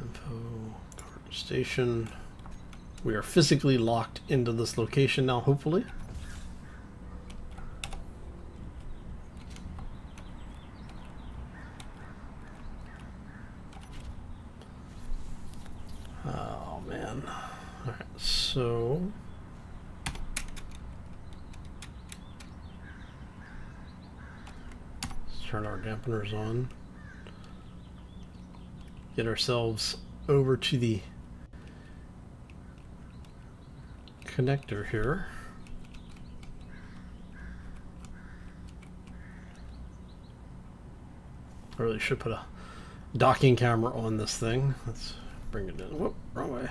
Info, current station. We are physically locked into this location now, hopefully. Oh man. Alright, so let's turn our dampeners on. Get ourselves over to the connector here. I really should put a docking camera on this thing. Let's bring it in. Whoop, wrong way.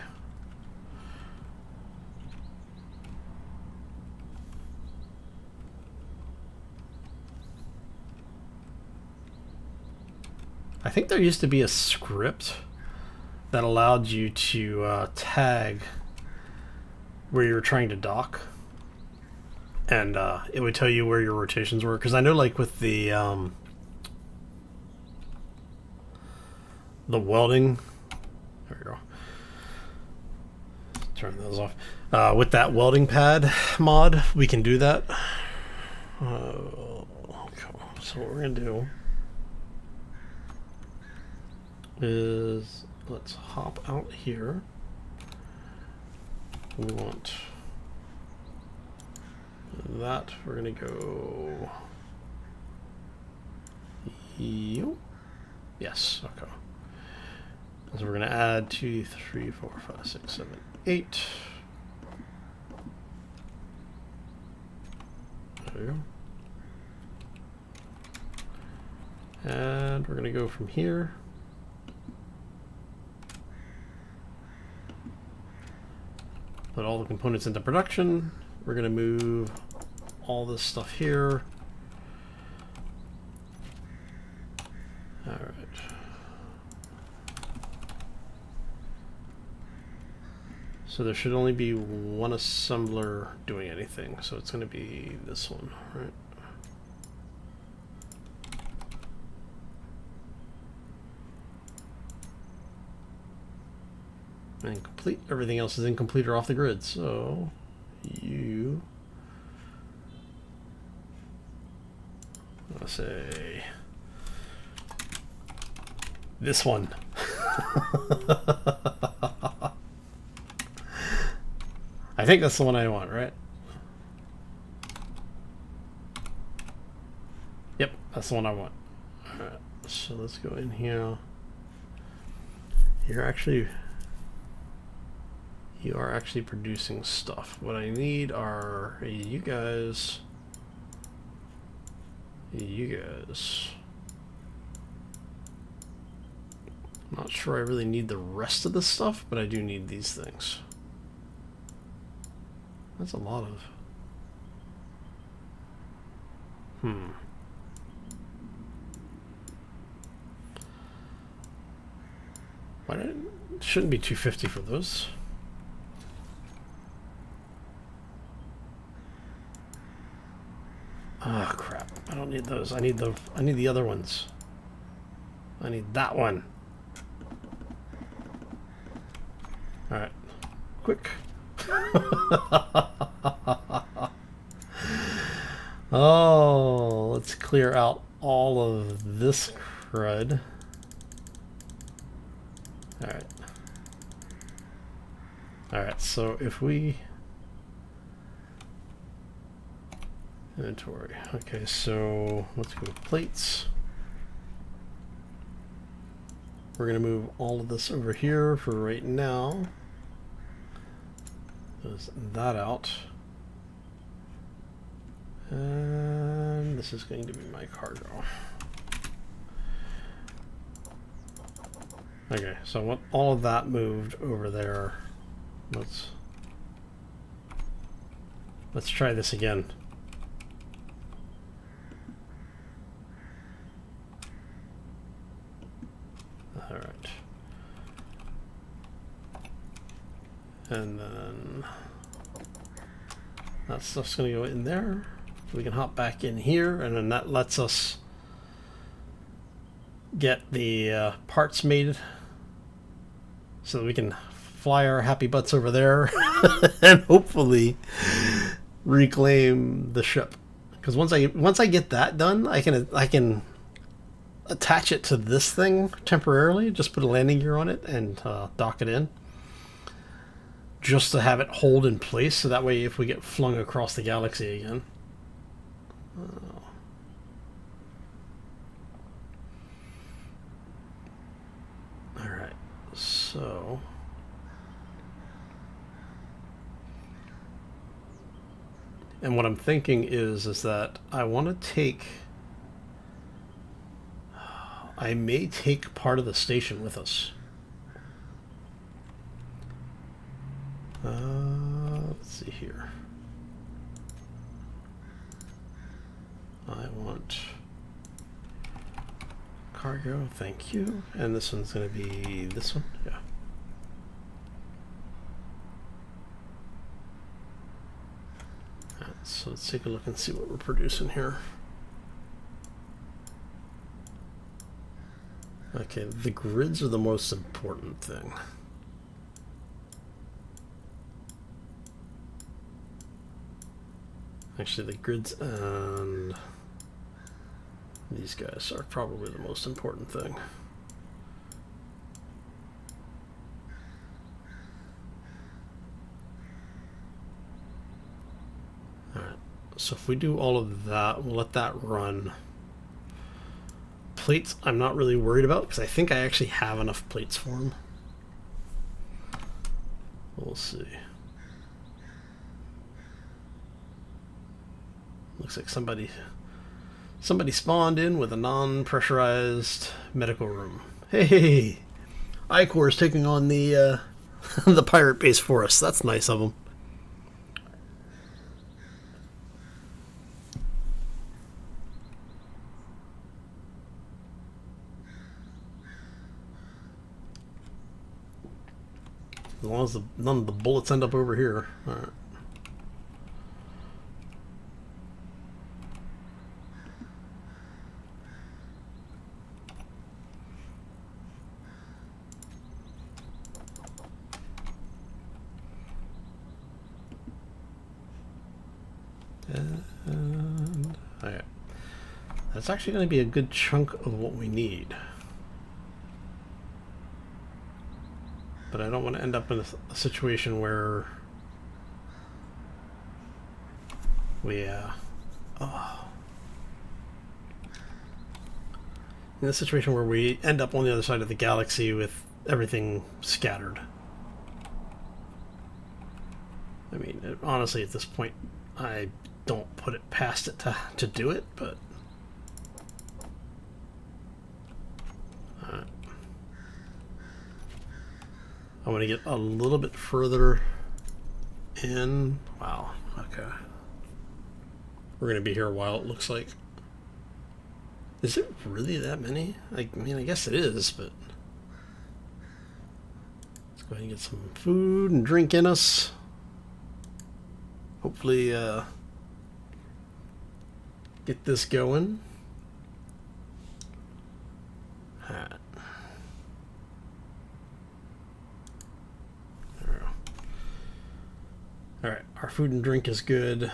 I think there used to be a script that allowed you to tag where you were trying to dock, and it would tell you where your rotations were. Because I know, like with the welding, there we go. Turn those off. With that welding pad mod, we can do that. Okay. So what we're gonna do is let's hop out here. We want that. We're gonna go Yes, okay. So we're going to add 2, 3, 4, 5, 6, 7, 8. There we go. And we're going to go from here. Put all the components into production. We're going to move all this stuff here. All right. So there should only be one assembler doing anything. So it's going to be this one, right? And complete. Everything else is incomplete or off the grid. So you, let's say this one. I think that's the one I want, right? Yep, that's the one I want. All right, so let's go in here. You are actually producing stuff. What I need are you guys. I'm not sure I really need the rest of this stuff, but I do need these things. That's a lot of... Why didn't... It shouldn't be 250 for those. Ah, crap. I don't need those. I need the other ones. I need that one. Alright. Quick. Oh, let's clear out all of this crud. Alright. Alright, so if we... Inventory. Okay, so let's go with plates. We're going to move all of this over here for right now. Close that out. And this is going to be my cargo. Okay, so I want all of that moved over there. Let's try this again. All right. And then that stuff's going to go in there. We can hop back in here, and then that lets us get the parts made so that we can fly our happy butts over there and hopefully reclaim the ship. Because once I get that done, I can attach it to this thing temporarily, just put a landing gear on it and dock it in, just to have it hold in place, so that way if we get flung across the galaxy again. Alright, so and what I'm thinking is that I want to take, I may take part of the station with us. Let's see here. I want cargo, thank you. And this one's going to be this one, yeah. Alright, so let's take a look and see what we're producing here. Okay, the grids are the most important thing. Actually, the grids and these guys are probably the most important thing. Alright, so if we do all of that, we'll let that run. plates I'm not really worried about because I think I actually have enough plates for them. We'll see. Looks like somebody spawned in with a non-pressurized medical room. Hey, Icor is taking on the the pirate base for us. That's nice of them. As long as none of the bullets end up over here. All right. And okay. That's actually going to be a good chunk of what we need. But I don't want to end up in a situation where we in a situation where we end up on the other side of the galaxy with everything scattered. I mean, honestly, at this point, I don't put it past it to do it, but I want to get a little bit further in. Wow, okay. We're going to be here a while, it looks like. Is it really that many? I mean, I guess it is, but let's go ahead and get some food and drink in us. Hopefully, get this going. Alright, our food and drink is good.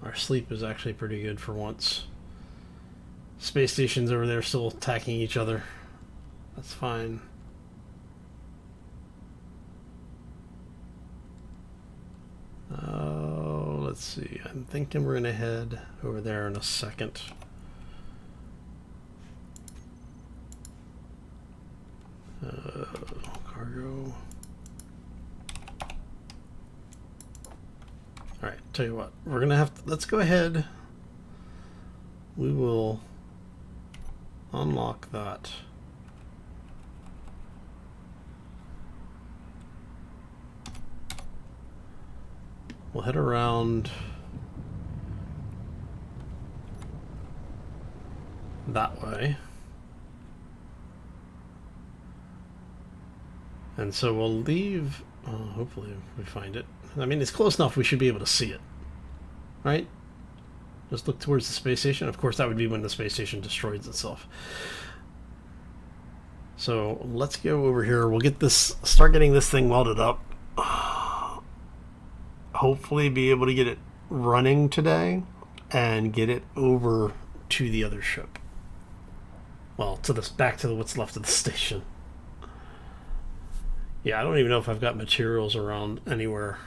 Our sleep is actually pretty good for once. Space stations over there still attacking each other. That's fine. Oh, let's see. I'm thinking we're gonna head over there in a second. Cargo. Alright, tell you what, we're gonna have to, let's go ahead. We will unlock that. We'll head around that way. And so we'll leave, hopefully we find it. I mean, it's close enough we should be able to see it, right? Just look towards the space station. Of course, that would be when the space station destroys itself. So let's go over here. We'll get this, start getting this thing welded up. Hopefully be able to get it running today and get it over to the other ship. Well, to this, back to what's left of the station. Yeah, I don't even know if I've got materials around anywhere.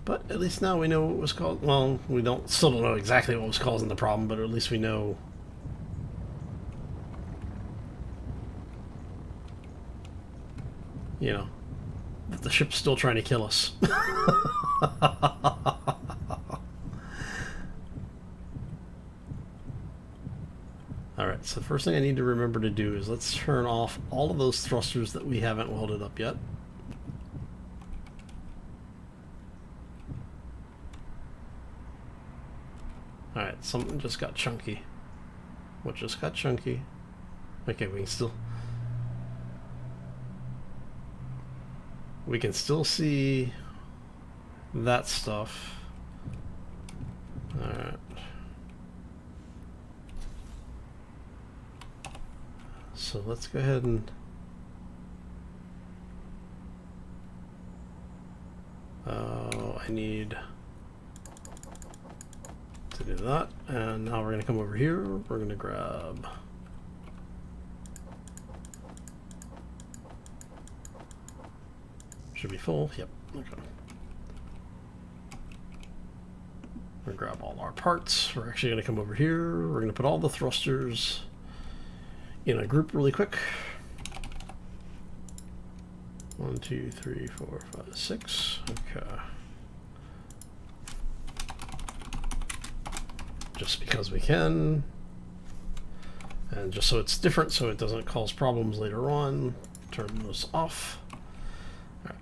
But at least now we know what was called. Well, we still don't know exactly what was causing the problem, but at least we know. You know, that the ship's still trying to kill us. Alright, so the first thing I need to remember to do is let's turn off all of those thrusters that we haven't welded up yet. Alright, something just got chunky. What just got chunky? Okay, we can still see that stuff. Alright. So let's go ahead and I need to do that, and now we're going to come over here. We're going to grab Should be full. Yep. Okay. We're gonna grab all our parts. We're actually gonna come over here. We're gonna put all the thrusters in a group really quick. 1, 2, 3, 4, 5, 6. Okay. Just because we can. And just so it's different, so it doesn't cause problems later on, turn those off. All right.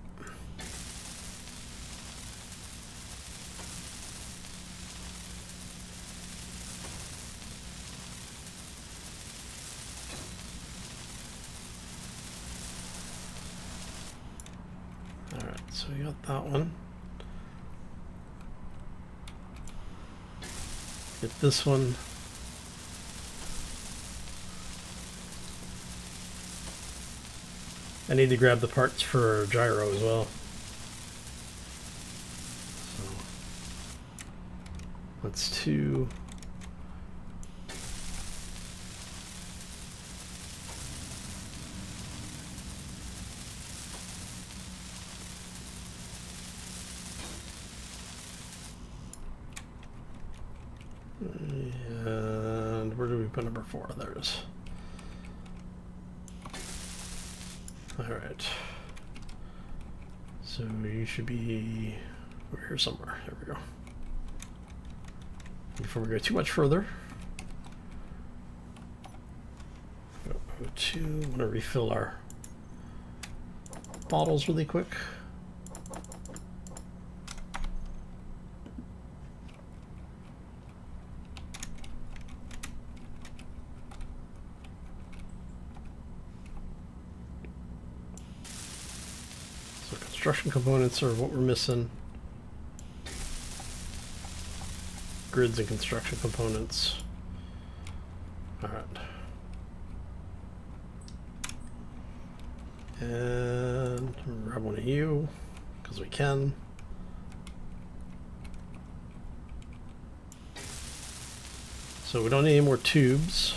All right, so we got that one. Get this one. I need to grab the parts for gyro as well. So that's 2. And where do we put number 4? There it is. Alright. So you should be over here somewhere. There we go. Before we go too much further, go to, I'm going to refill our bottles really quick. Construction components are what we're missing. Grids and construction components. Alright. And grab one of you, because we can. So we don't need any more tubes.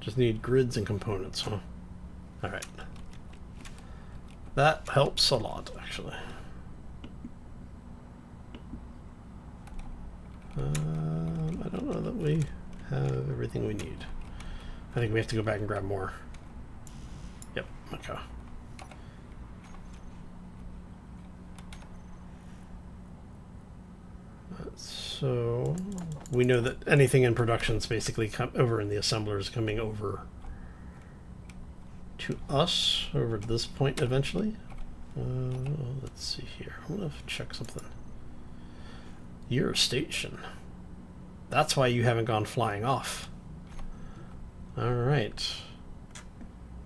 Just need grids and components, huh? Alright. That helps a lot, actually. I don't know that we have everything we need. I think we have to go back and grab more. Yep, okay. So we know that anything in production is basically over in the assembler is coming over to us over at this point eventually. Let's see here. I'm gonna check something. Your station. That's why you haven't gone flying off. All right.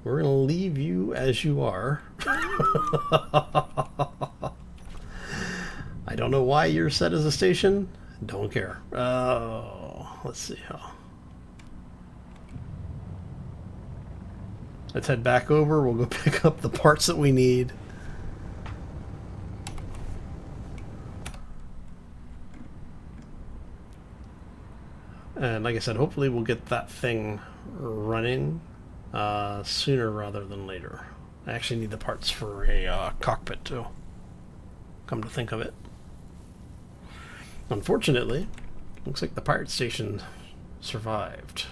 We're gonna leave you as you are. I don't know why you're set as a station. Don't care. Oh, let's see how. Let's head back over. We'll go pick up the parts that we need. And like I said, hopefully we'll get that thing running sooner rather than later. I actually need the parts for a cockpit too, come to think of it. Unfortunately, looks like the pirate station survived.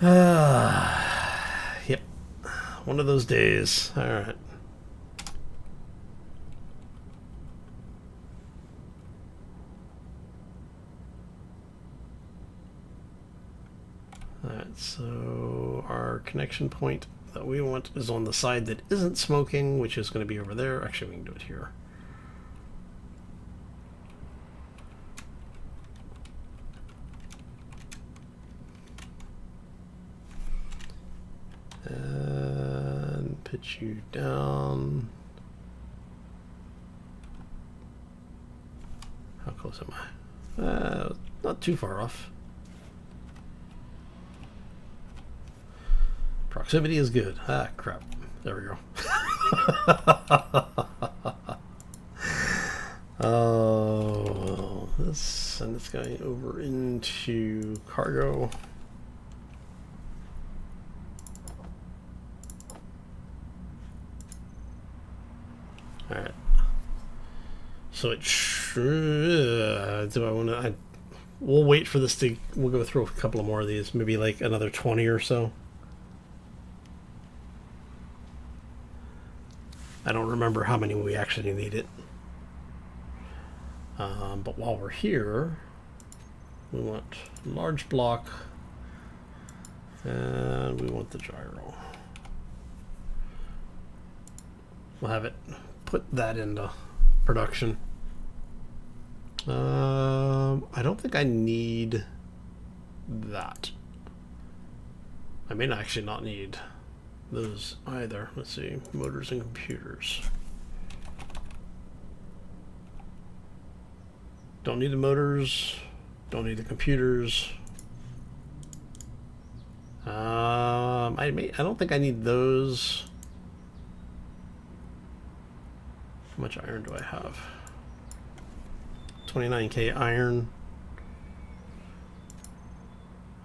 Yep, one of those days. All right. Alright, so our connection point that we want is on the side that isn't smoking, which is going to be over there. Actually, we can do it here. And pitch you down. How close am I? Not too far off. Proximity is good. Ah, crap. There we go. Oh, let's send this guy over into cargo. So it do I want to? We'll wait for this to. We'll go through a couple of more of these. Maybe like another 20 or so. I don't remember how many we actually needed. But while we're here, we want large block, and we want the gyro. We'll have it put that into production. I don't think I need that. I may actually not need those either. Let's see, motors and computers. Don't need the motors, don't need the computers. I don't think I need those. How much iron do I have? 29k iron.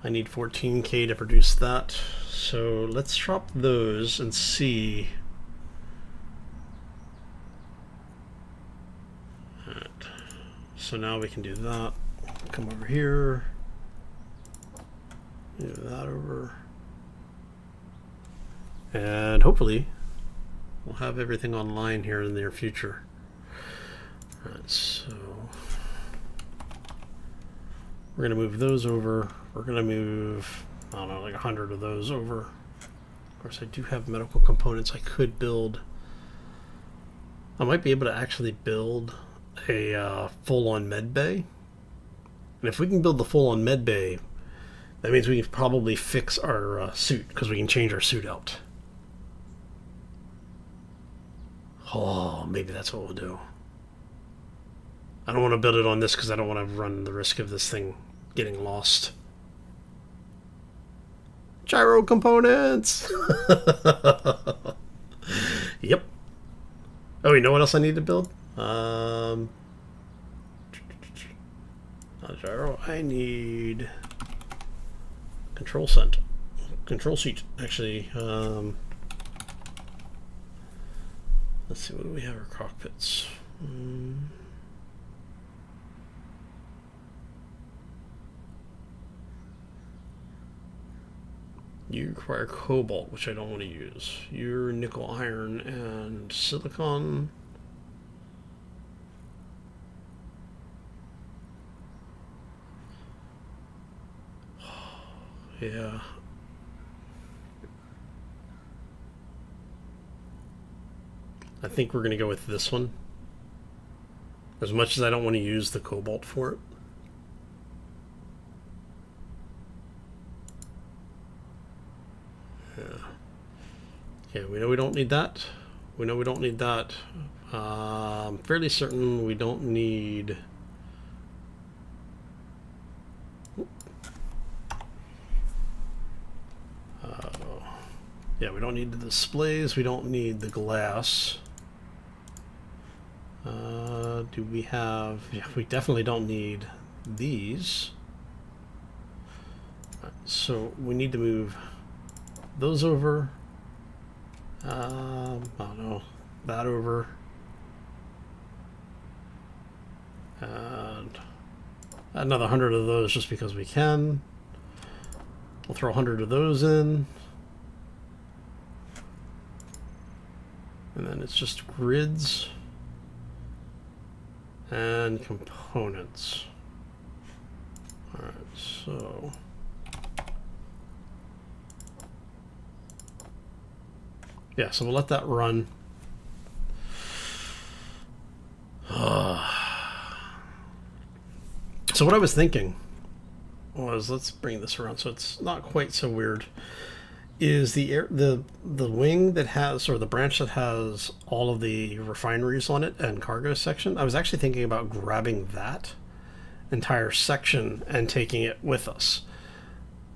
I need 14k to produce that. So let's drop those and see. Alright. So now we can do that. Come over here. Move that over. And hopefully we'll have everything online here in the near future. Alright, so we're going to move those over. We're going to move, I don't know, like 100 of those over. Of course, I do have medical components I could build. I might be able to actually build a full-on med bay. And if we can build the full-on med bay, that means we can probably fix our suit, because we can change our suit out. Oh, maybe that's what we'll do. I don't want to build it on this because I don't want to run the risk of this thing getting lost. Gyro components! Yep. Oh, you know what else I need to build? Not gyro. I need control seat, actually. Let's see, what do we have our cockpits? You require cobalt, which I don't want to use. You're nickel, iron, and silicon. Yeah. I think we're going to go with this one. As much as I don't want to use the cobalt for it. Yeah. Yeah, we know we don't need that. We know we don't need that. Fairly certain we don't need... yeah, we don't need the displays. We don't need the glass. Do we have... yeah, we definitely don't need these. So we need to move those over. I don't know, that over. And another 100 of those just because we can. We'll throw 100 of those in. And then it's just grids and components. All right, so yeah, so we'll let that run. So what I was thinking was, let's bring this around so it's not quite so weird, is the wing that has, or the branch that has all of the refineries on it and cargo section. I was actually thinking about grabbing that entire section and taking it with us.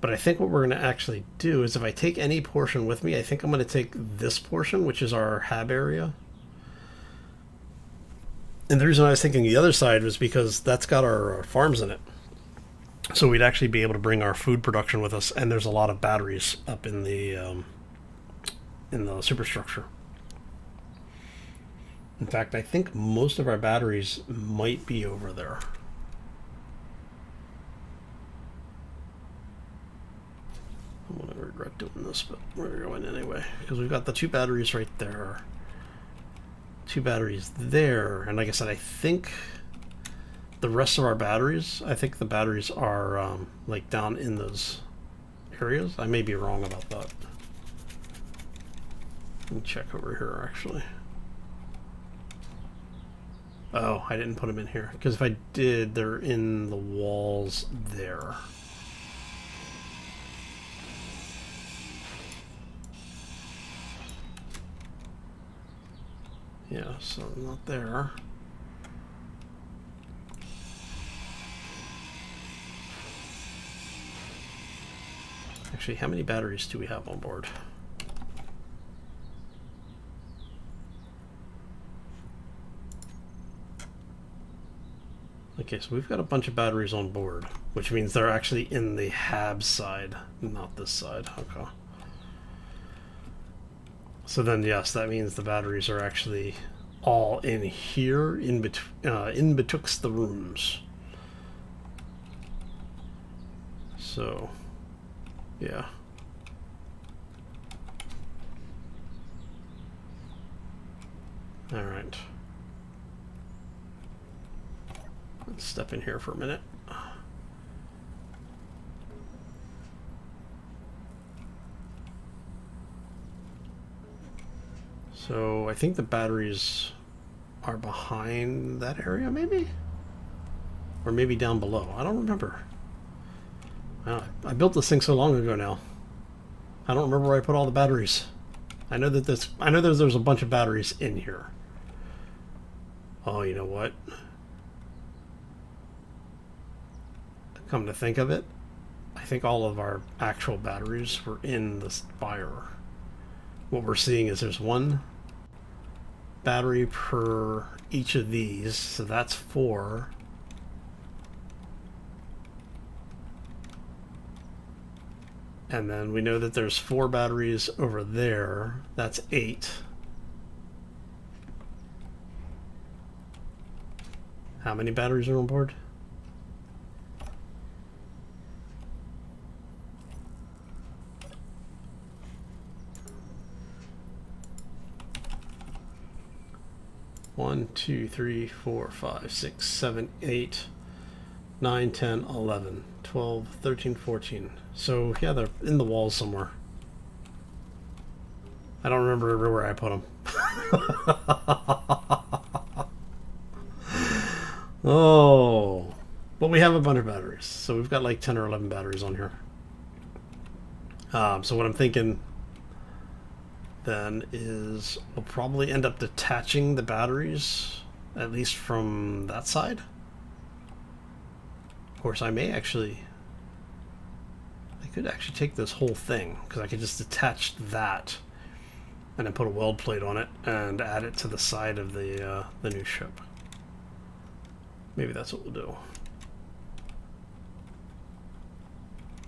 But I think what we're going to actually do is, if I take any portion with me, I think I'm going to take this portion, which is our hab area. And the reason I was thinking the other side was because that's got our farms in it. So we'd actually be able to bring our food production with us, and there's a lot of batteries up in the superstructure. In fact, I think most of our batteries might be over there. I'm going to regret doing this, but we're going anyway. Because we've got the 2 batteries right there. 2 batteries there. And like I said, I think the rest of our batteries, I think the batteries are like down in those areas. I may be wrong about that. Let me check over here actually. Oh, I didn't put them in here. Because if I did, they're in the walls there. Yeah, so not there. Actually, how many batteries do we have on board? Okay, so we've got a bunch of batteries on board, which means they're actually in the hab side, not this side. Okay. So then, yes, that means the batteries are actually all in here, in betwixt the rooms. So, yeah. All right. Let's step in here for a minute. So I think the batteries are behind that area, maybe? Or maybe down below. I don't remember. I built this thing so long ago now. I don't remember where I put all the batteries. I know that there's a bunch of batteries in here. Oh, you know what? Come to think of it, I think all of our actual batteries were in the spire. What we're seeing is there's 1 battery per each of these, so that's 4. And then we know that there's 4 batteries over there, that's 8. How many batteries are on board? One, 2, 3, 4, 5, 6, 7, 8, 9, 10, 11, 12, 13, 14. So yeah, they're in the walls somewhere. I don't remember where I put them. Oh, but we have a bunch of batteries. So we've got like 10 or 11 batteries on here. So what I'm thinking then is we'll probably end up detaching the batteries, at least from that side. Of course, I could actually take this whole thing, because I could just detach that and then put a weld plate on it and add it to the side of the new ship. Maybe that's what we'll do.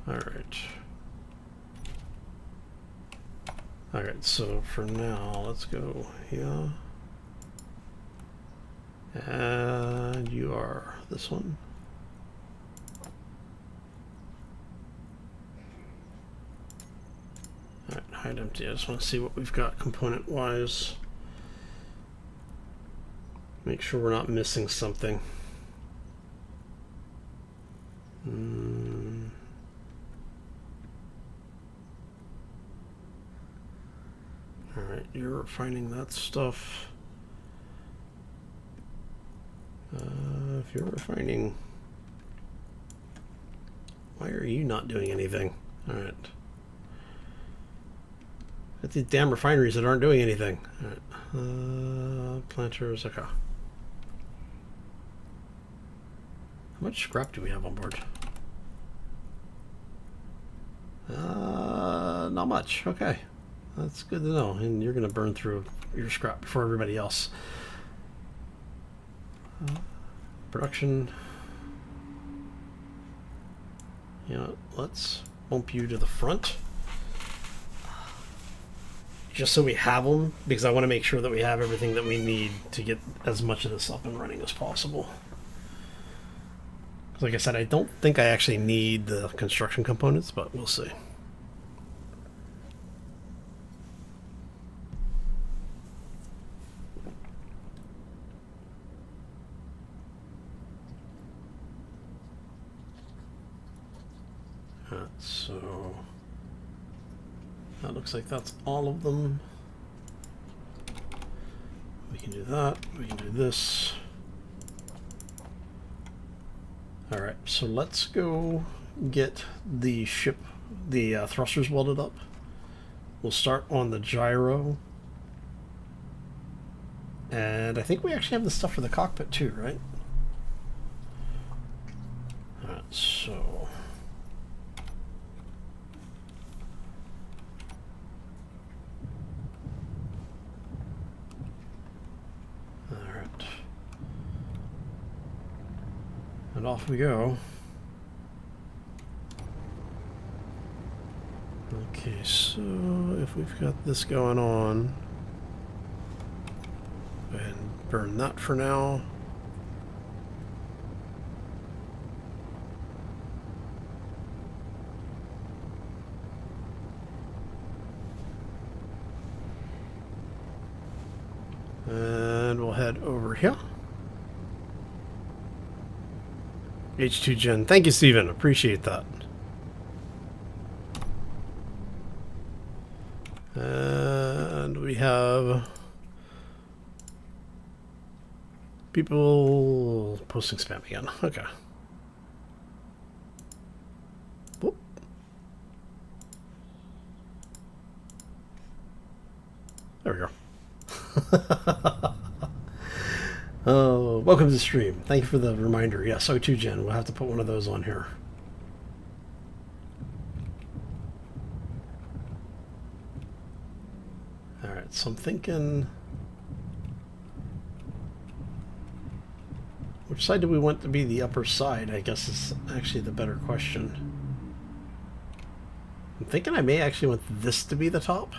All right. Alright, so for now, let's go here. And you are this one. Alright, hide empty. I just want to see what we've got component-wise. Make sure we're not missing something. Alright, you're refining that stuff. If you're refining, why are you not doing anything? Alright. Got these damn refineries that aren't doing anything. Alright. Planters, okay. How much scrap do we have on board? Not much. Okay. That's good to know. And you're going to burn through your scrap before everybody else. Production. You know, let's bump you to the front. just so we have them, because I want to make sure that we have everything that we need to get as much of this up and running as possible. Like I said, I don't think I actually need the construction components, but we'll see. So that looks like that's all of them. We can do that. We can do this. All right, so let's go get the ship, the thrusters welded up. We'll start on the gyro. And I think we actually have the stuff for the cockpit too, right? All right, so and off we go. Okay, so if we've got this going on, go ahead and burn that for now. And we'll head over here. H2 Gen. Thank you, Steven. Appreciate that. And we have people posting spam again. Okay. Whoop. There we go. Oh, welcome to the stream. Thank you for the reminder. Yes, O2 Gen. We'll have to put one of those on here. Alright, so I'm thinking, which side do we want to be the upper side, I guess is actually the better question. I'm thinking I may actually want this to be the top.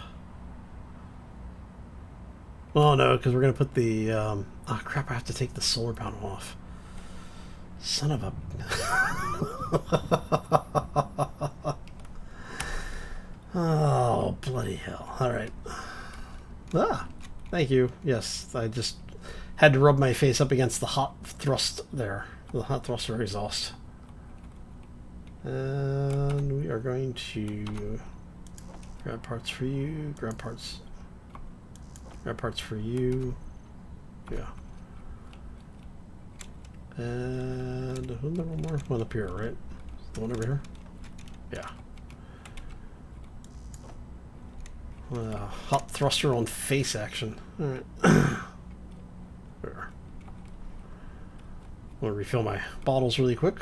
Well, no, because we're going to put the... oh, crap, I have to take the solar panel off. Son of a... Oh, bloody hell. All right. Ah, thank you. Yes, I just had to rub my face up against the hot thrust there. The hot thruster exhaust. And we are going to grab parts for you, grab parts for you. Yeah. And who's there one more? One up here, right? The one over here? Yeah. Hot thruster on face action. Alright. There. I'm gonna refill my bottles really quick.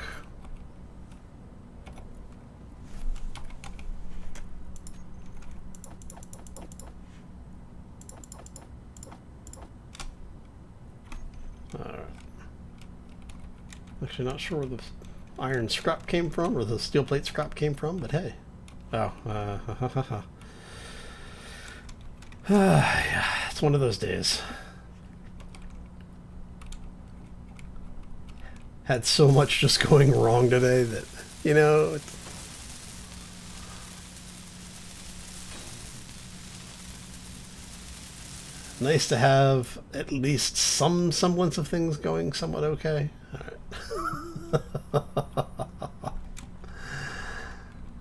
Alright. Actually not sure where the iron scrap came from or the steel plate scrap came from, but hey. Oh, yeah, it's one of those days. Had so much just going wrong today that, you know, nice to have at least some semblance of things going somewhat okay.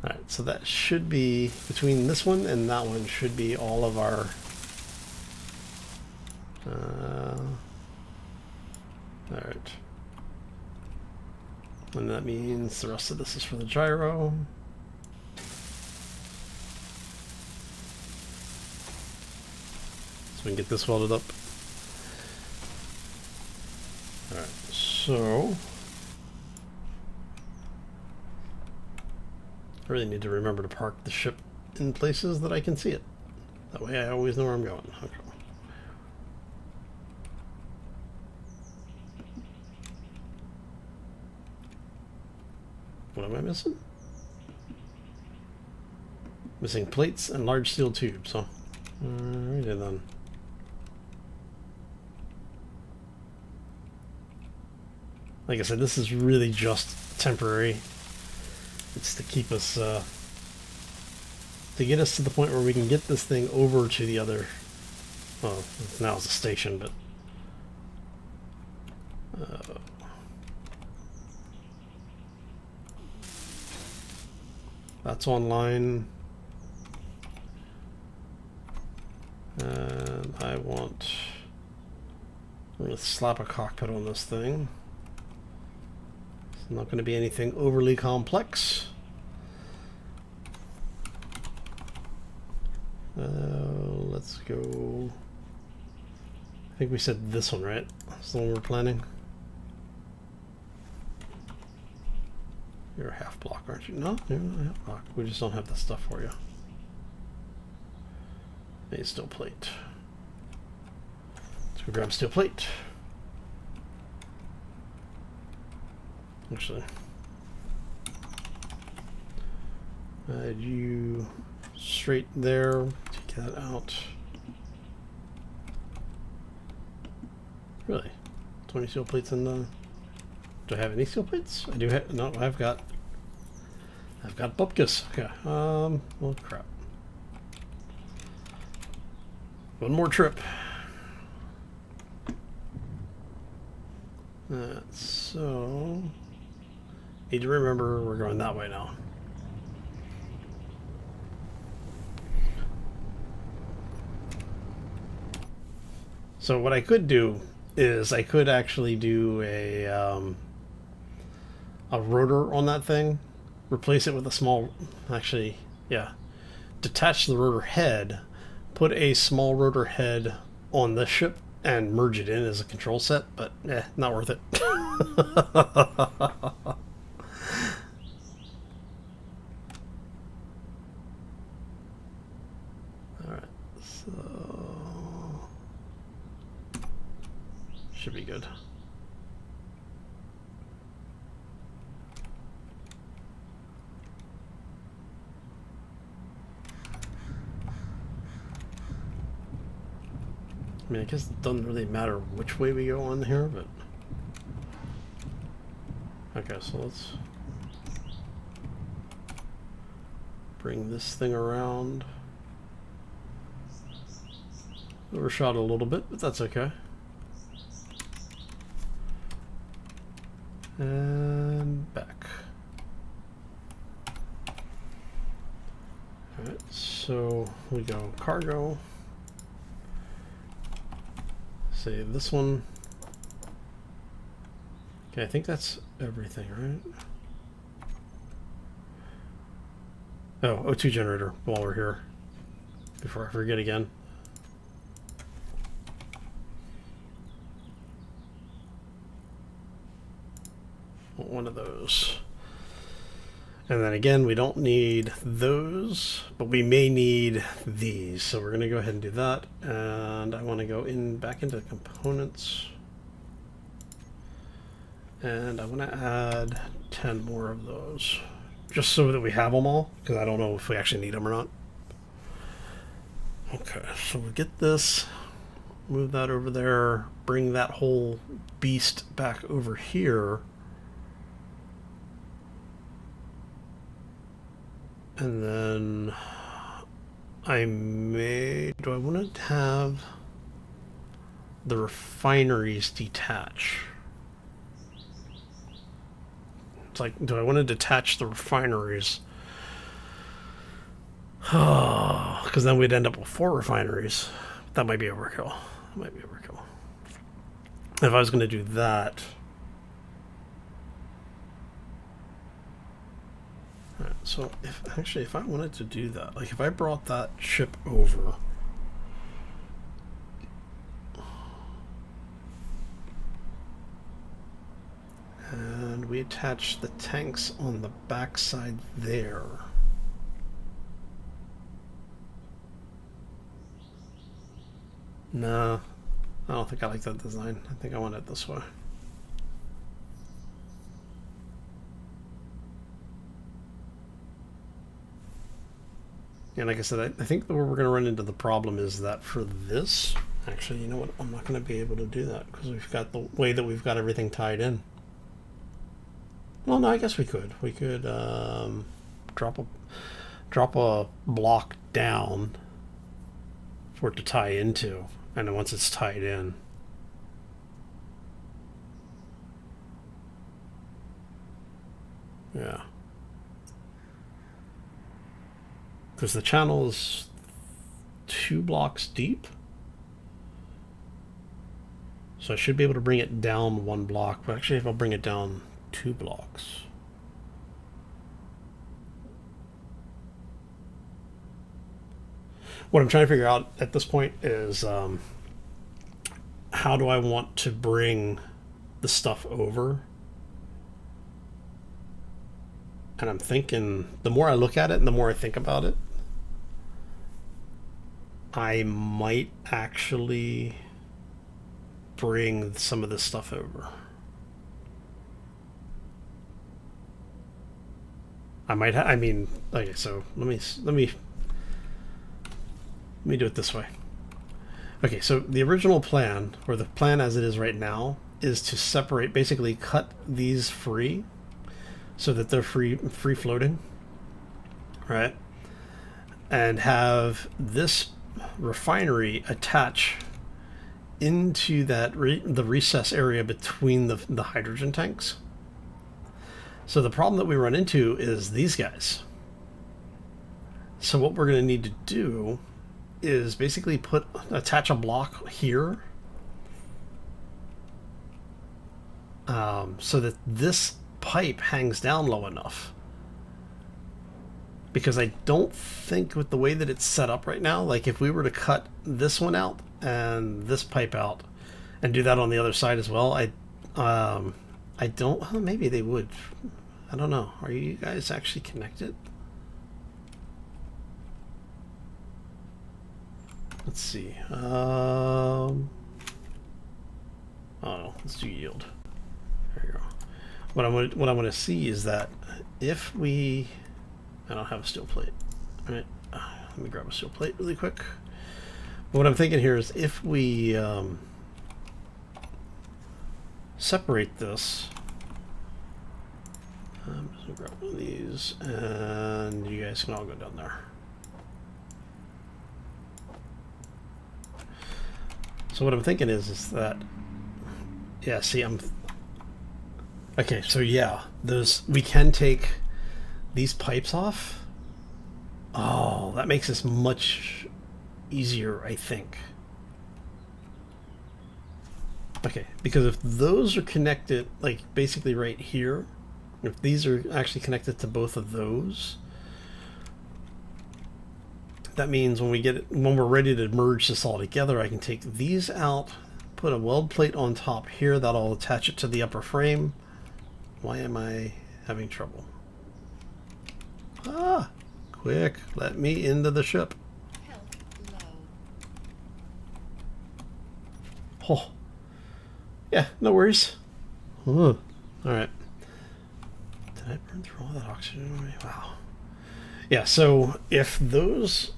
All right, so that should be, between this one and that one, should be all of our all right. And that means the rest of this is for the gyro. So we can get this welded up. All right, so I really need to remember to park the ship in places that I can see it. That way I always know where I'm going. Okay. What am I missing? Missing plates and large steel tubes, huh? Alrighty then. Like I said, this is really just temporary. It's to keep us, to get us to the point where we can get this thing over to the other, well, now it's a station, but that's online. And I want, I'm going to slap a cockpit on this thing. It's not going to be anything overly complex. Let's go. I think we said this one, right? That's the one we're planning. You're a half block, aren't you? No, you're not a half block. We just don't have the stuff for you. Need steel plate. Let's go grab steel plate. Actually, add you straight there. Take that out. Really? 20 steel plates in the... Do I have any steel plates? I do have... No, I've got bupkis. Okay. Well, crap. One more trip. So... Need to remember we're going that way now. So what I could do is I could actually do a rotor on that thing, replace it with a small, actually, yeah, detach the rotor head, put a small rotor head on this ship and merge it in as a control set, but not worth it. Alright, so should be good. I mean, I guess it doesn't really matter which way we go on here, but... Okay, so let's bring this thing around. Overshot a little bit, but that's okay. And back. Alright, so we go cargo. Say this one. Okay, I think that's everything, right? Oh, O2 generator while we're here. Before I forget again. One of those. And then again, we don't need those, but we may need these. So we're going to go ahead and do that. And I want to go back into the components. And I want to add 10 more of those. Just so that we have them all, because I don't know if we actually need them or not. Okay, so we get this. Move that over there. Bring that whole beast back over here. And then do I want to have the refineries detach? It's like, do I want to detach the refineries? Because then we'd end up with 4 refineries. That might be overkill. That might be overkill. If I was going to do that... Alright, so if I wanted to do that, like if I brought that ship over... And we attach the tanks on the backside there. Nah, I don't think I like that design. I think I want it this way. And like I said, I think where we're going to run into the problem is that for this, actually, you know what? I'm not going to be able to do that because we've got the way that we've got everything tied in. Well, no, I guess we could. We could drop a block down for it to tie into, and then once it's tied in, yeah. Because the channel is 2 blocks deep. So I should be able to bring it down 1 block, but actually if I'll bring it down 2 blocks. What I'm trying to figure out at this point is how do I want to bring the stuff over? And I'm thinking, the more I look at it and the more I think about it, I might actually bring some of this stuff over. I might I mean, okay, so let me do it this way. Okay, so the original plan, or the plan as it is right now, is to separate, basically cut these free so that they're free floating, right? And have this refinery attach into that the recess area between the hydrogen tanks. So the problem that we run into is these guys. So what we're going to need to do is basically attach a block here so that this pipe hangs down low enough. Because I don't think with the way that it's set up right now, like if we were to cut this one out and this pipe out and do that on the other side as well, I don't, well, maybe they would. I don't know. Are you guys actually connected? Let's see. Oh, let's do yield. There you go. What I want to see is that if we, I don't have a steel plate. All right, let me grab a steel plate really quick. But what I'm thinking here is if we separate this. I'm just gonna grab one of these, and you guys can all go down there. So what I'm thinking is that, yeah, see, okay, so yeah, we can take these pipes off. Oh, that makes this much easier, I think. Okay, because if those are connected, like basically right here, if these are actually connected to both of those, that means when we're ready to merge this all together, I can take these out, put a weld plate on top here, that'll attach it to the upper frame. Why am I having trouble? Ah, quick, let me into the ship. Oh, yeah, no worries. All right. Did I burn through all that oxygen already? Wow. Yeah, so if those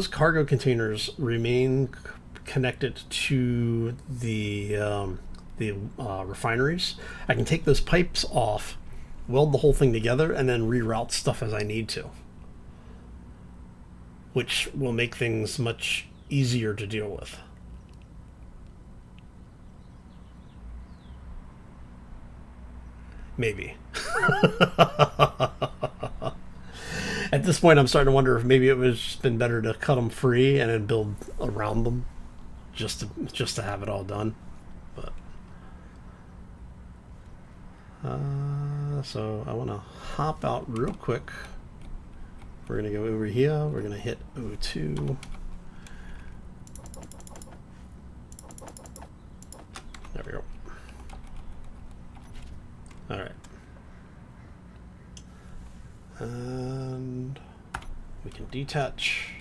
cargo containers remain connected to the refineries, I can take those pipes off, weld the whole thing together, and then reroute stuff as I need to, which will make things much easier to deal with. Maybe. At this point, I'm starting to wonder if maybe it would have just been better to cut them free and then build around them, just to have it all done. But so I want to hop out real quick. We're gonna go over here. We're gonna hit O2. There we go. All right. And we can detach.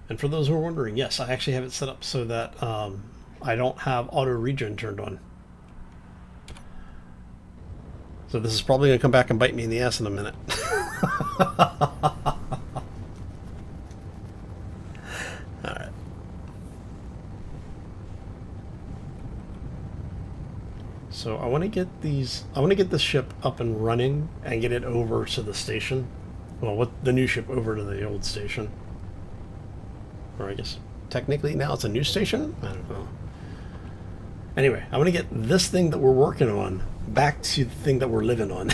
And for those who are wondering, yes, I actually have it set up so that I don't have auto regen turned on. So this is probably going to come back and bite me in the ass in a minute. Alright. So I want to get this ship up and running and get it over to the station. Well, what the new ship over to the old station. Or I guess technically now it's a new station? I don't know. Anyway, I want to get this thing that we're working on back to the thing that we're living on.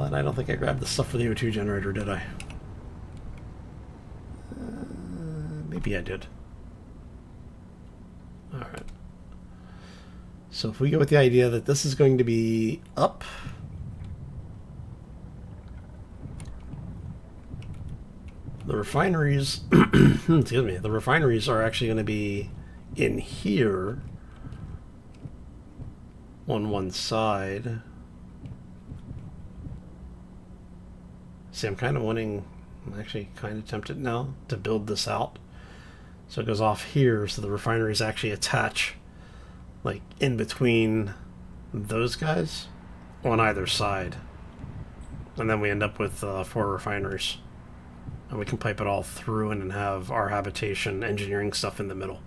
And I don't think I grabbed the stuff for the O2 generator, did I? Maybe I did. Alright. So if we go with the idea that this is going to be up, the refineries, excuse me, the refineries are actually going to be in here on one side. See, I'm actually kind of tempted now to build this out. So it goes off here, so the refineries actually attach like in between those guys on either side. And then we end up with 4 refineries. And we can pipe it all through and have our habitation engineering stuff in the middle.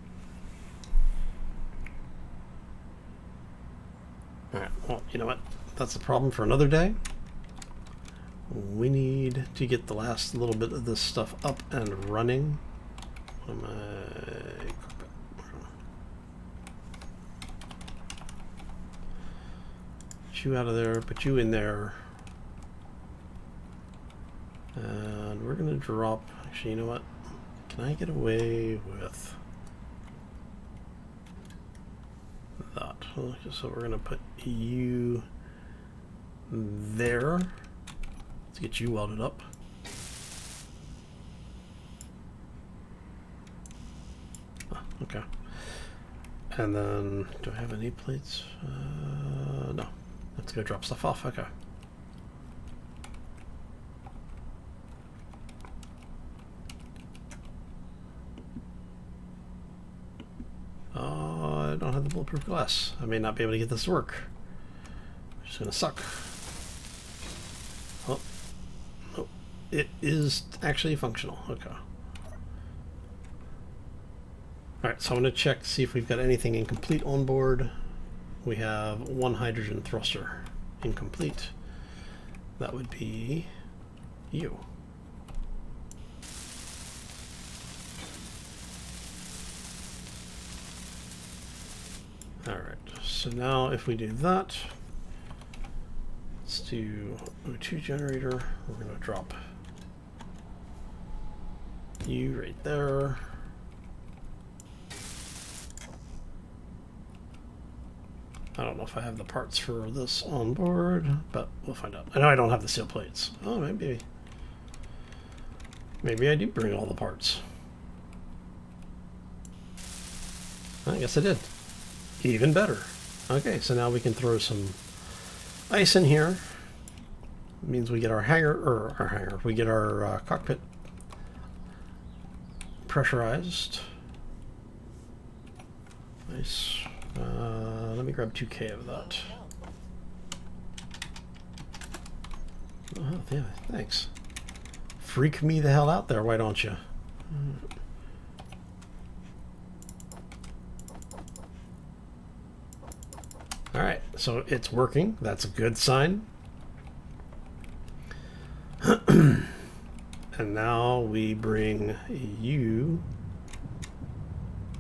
Alright, well, you know what? That's a problem for another day. We need to get the last little bit of this stuff up and running. Put you out of there, put you in there. And we're going to drop... Actually, you know what? Can I get away with that? So we're going to put you there. Let's get you welded up. Okay. And then, do I have any plates? No. Let's go drop stuff off. Okay. I don't have the bulletproof glass. I may not be able to get this to work. It's gonna suck. Oh. Oh. It is actually functional. Okay. Alright, so I'm going to check, see if we've got anything incomplete on board. We have 1 hydrogen thruster incomplete. That would be you. Alright, so now if we do that, let's do O2 generator. We're going to drop you right there. I don't know if I have the parts for this on board, but we'll find out. I know I don't have the steel plates. Oh, maybe I do bring all the parts. I guess I did. Even better. Okay, so now we can throw some ice in here. It means we get our hangar, we get our cockpit pressurized. Nice. Let me grab 2K of that. Oh, yeah, thanks. Freak me the hell out there, why don't you? Alright, so it's working. That's a good sign. And now we bring you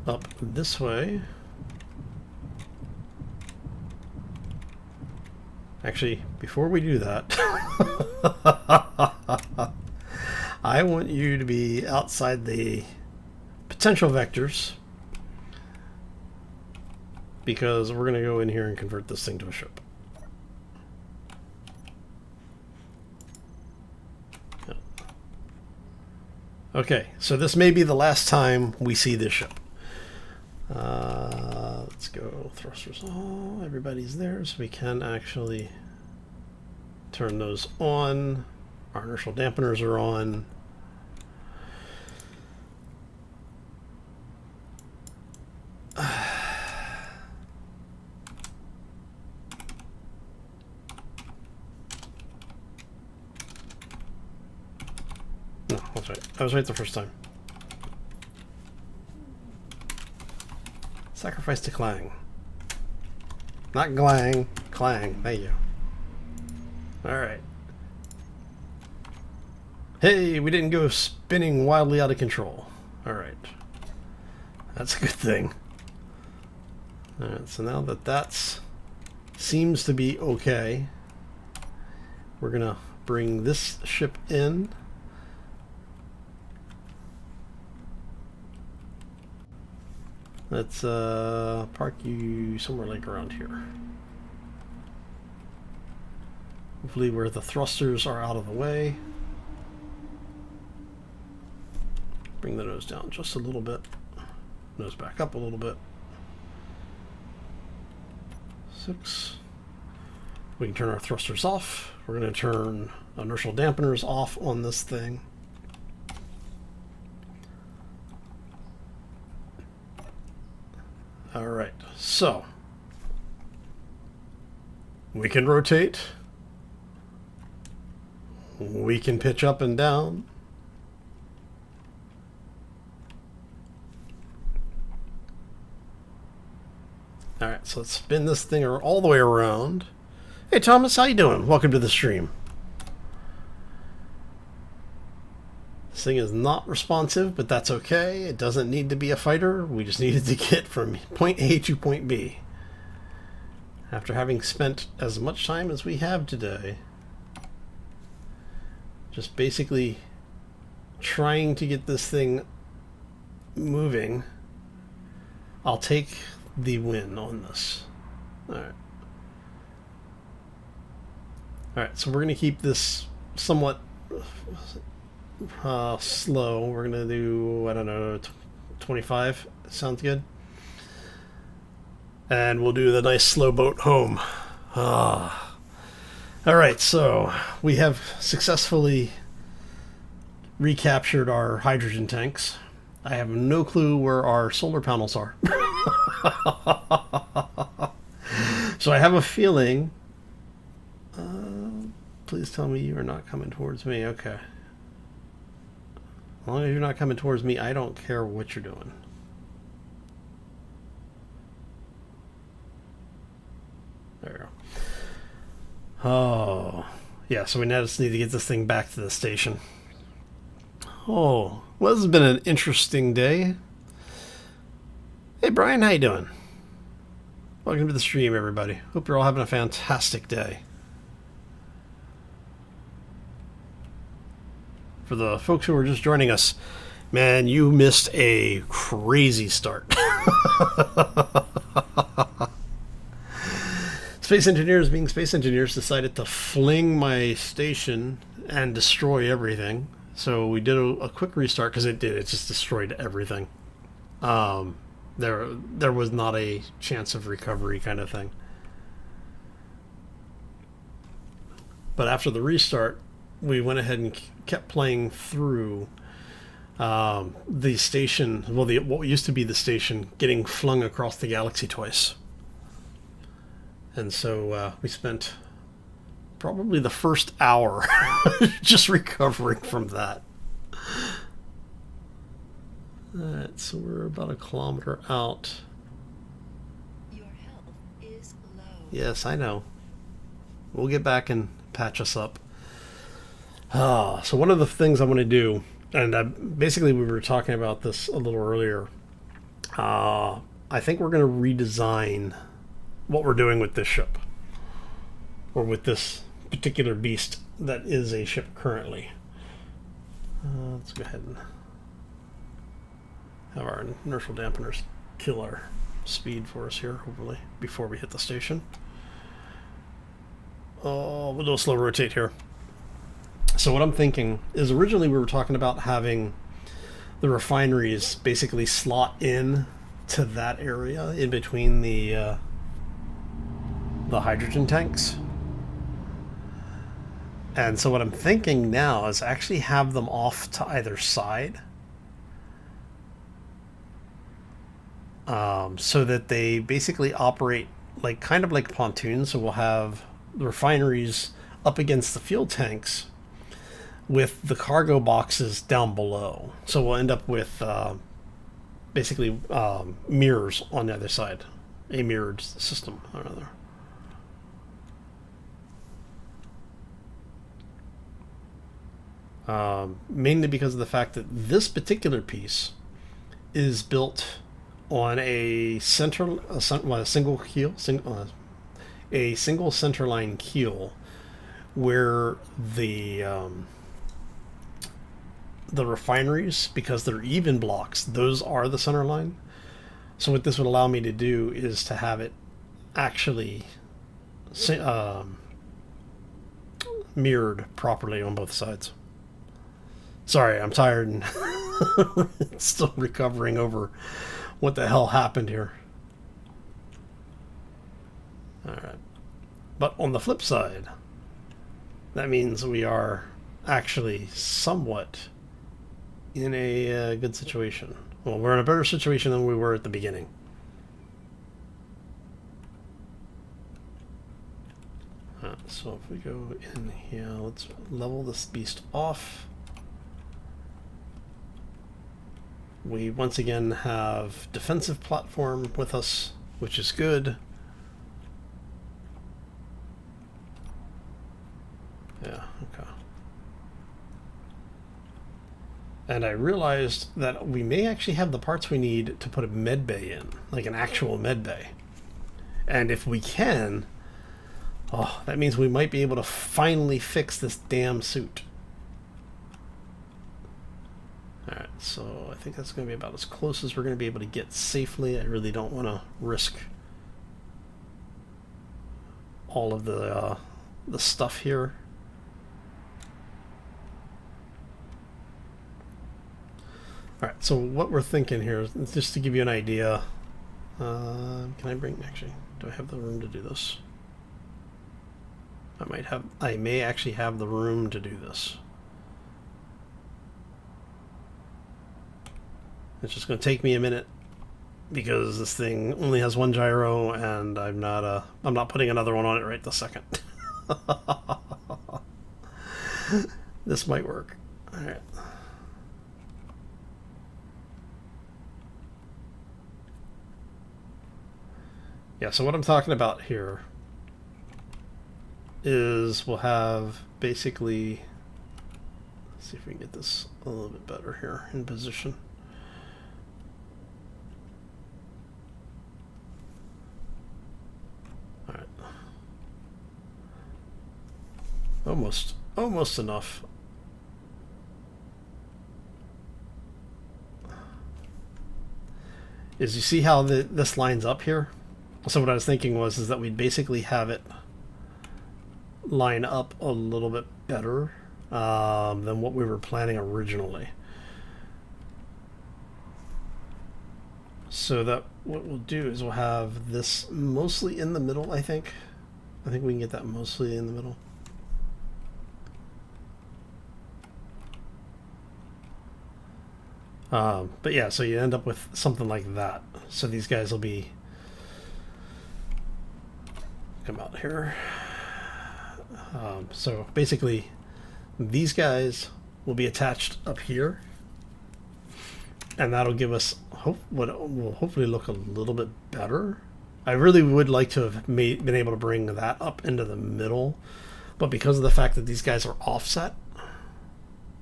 up this way. Actually, before we do that, I want you to be outside the potential vectors, because we're going to go in here and convert this thing to a ship. Okay, so this may be the last time we see this ship. Let's go thrusters. Oh, everybody's there, so we can actually turn those on. Our inertial dampeners are on. was right. I was right the first time. Sacrifice to Clang. Not Glang. Clang. Thank you. Alright. Hey, we didn't go spinning wildly out of control. Alright. That's a good thing. Alright, so now that that's seems to be okay, we're gonna bring this ship in. Let's park you somewhere like around here. Hopefully where the thrusters are out of the way. Bring the nose down just a little bit. Nose back up a little bit. 6. We can turn our thrusters off. We're going to turn inertial dampeners off on this thing. Alright, so we can rotate. We can pitch up and down. Alright, so let's spin this thing all the way around. Hey Thomas, how you doing? Welcome to the stream. This thing is not responsive, but that's okay. It doesn't need to be a fighter. We just needed to get from point A to point B. After having spent as much time as we have today, just basically trying to get this thing moving, I'll take the win on this. Alright. Alright, so we're going to keep this somewhat slow. We're going to do, I don't know, 25. Sounds good. And we'll do the nice slow boat home. Alright, so we have successfully recaptured our hydrogen tanks. I have no clue where our solar panels are. So I have a feeling... please tell me you are not coming towards me. Okay. As long as you're not coming towards me, I don't care what you're doing. There we go. Oh, yeah, so we now just need to get this thing back to the station. Oh, well, this has been an interesting day. Hey, Brian, how you doing? Welcome to the stream, everybody. Hope you're all having a fantastic day. For the folks who are just joining us, man, you missed a crazy start. Space engineers, being space engineers, decided to fling my station and destroy everything. So we did a quick restart because it just destroyed everything. There was not a chance of recovery kind of thing. But after the restart, we went ahead and kept playing through the station, well, what used to be the station, getting flung across the galaxy twice. And so we spent probably the first hour just recovering from that. Alright, so we're about a kilometer out. Your health is low. Yes, I know. We'll get back and patch us up. So one of the things I want to do, and basically we were talking about this a little earlier, I think we're going to redesign what we're doing with this ship, or with this particular beast that is a ship currently. Let's go ahead and have our inertial dampeners kill our speed for us here, hopefully, before we hit the station. Oh, we'll do a slow rotate here. So what I'm thinking is, originally we were talking about having the refineries basically slot in to that area in between the hydrogen tanks. And so what I'm thinking now is actually have them off to either side, so that they basically operate like kind of like pontoons. So we'll have the refineries up against the fuel tanks, with the cargo boxes down below. So we'll end up with basically mirrors on the other side, a mirrored system or another. Mainly because of the fact that this particular piece is built on a single keel, a single centerline keel, where the refineries, because they're even blocks, those are the center line. So what this would allow me to do is to have it actually mirrored properly on both sides. Sorry, I'm tired and still recovering over what the hell happened here. Alright. But on the flip side, that means we are actually somewhat in a good situation. Well, we're in a better situation than we were at the beginning. So if we go in here, let's level this beast off. We once again have defensive platform with us, which is good. Yeah, okay. And I realized that we may actually have the parts we need to put a med bay in, like an actual med bay. And if we can, oh, that means we might be able to finally fix this damn suit. Alright, so I think that's going to be about as close as we're going to be able to get safely. I really don't want to risk all of the stuff here. Alright, so what we're thinking here is just to give you an idea. Can I bring, actually, do I have the room to do this? I may actually have the room to do this. It's just going to take me a minute because this thing only has one gyro, and I'm not putting another one on it right this second. This might work. All right. Yeah. So what I'm talking about here is we'll have basically. Let's see if we can get this a little bit better here in position. Almost enough. Is you see how this lines up here? So what I was thinking is that we'd basically have it line up a little bit better than what we were planning originally. So that what we'll do is we'll have this mostly in the middle, I think. I think we can get that mostly in the middle. But yeah, so you end up with something like that. So these guys will be... Come out here. So basically, these guys will be attached up here. And that'll give us what will hopefully look a little bit better. I really would like to have been able to bring that up into the middle. But because of the fact that these guys are offset,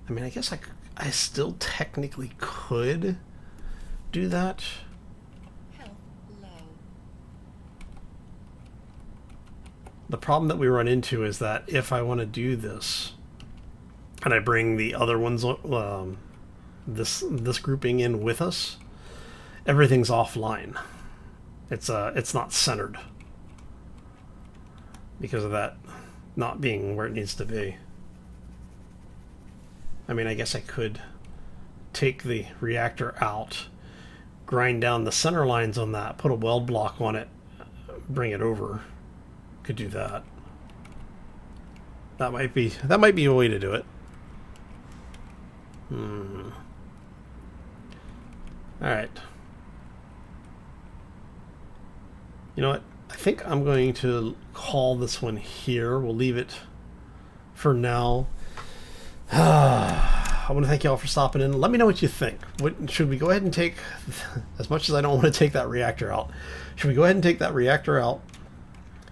I mean, I guess I still technically could do that. Health low. The problem that we run into is that if I want to do this and I bring the other ones, this grouping in with us, everything's offline. It's not centered because of that not being where it needs to be. I mean, I guess I could take the reactor out, grind down the center lines on that, put a weld block on it, bring it over. Could do that. That might be a way to do it. Alright. You know what? I think I'm going to call this one here. We'll leave it for now. I want to thank you all for stopping in. Let me know what you think. Should we go ahead and take, as much as I don't want to take that reactor out, should we go ahead and take that reactor out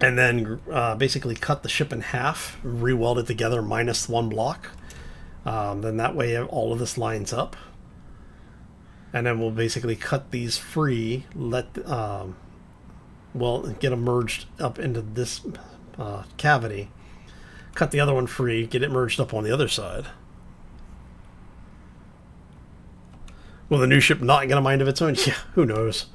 and then basically cut the ship in half, re-weld it together minus one block? Then that way all of this lines up. And then we'll basically cut these free, get them merged up into this cavity. Cut the other one free, get it merged up on the other side. Will the new ship not get a mind of its own? Yeah, who knows?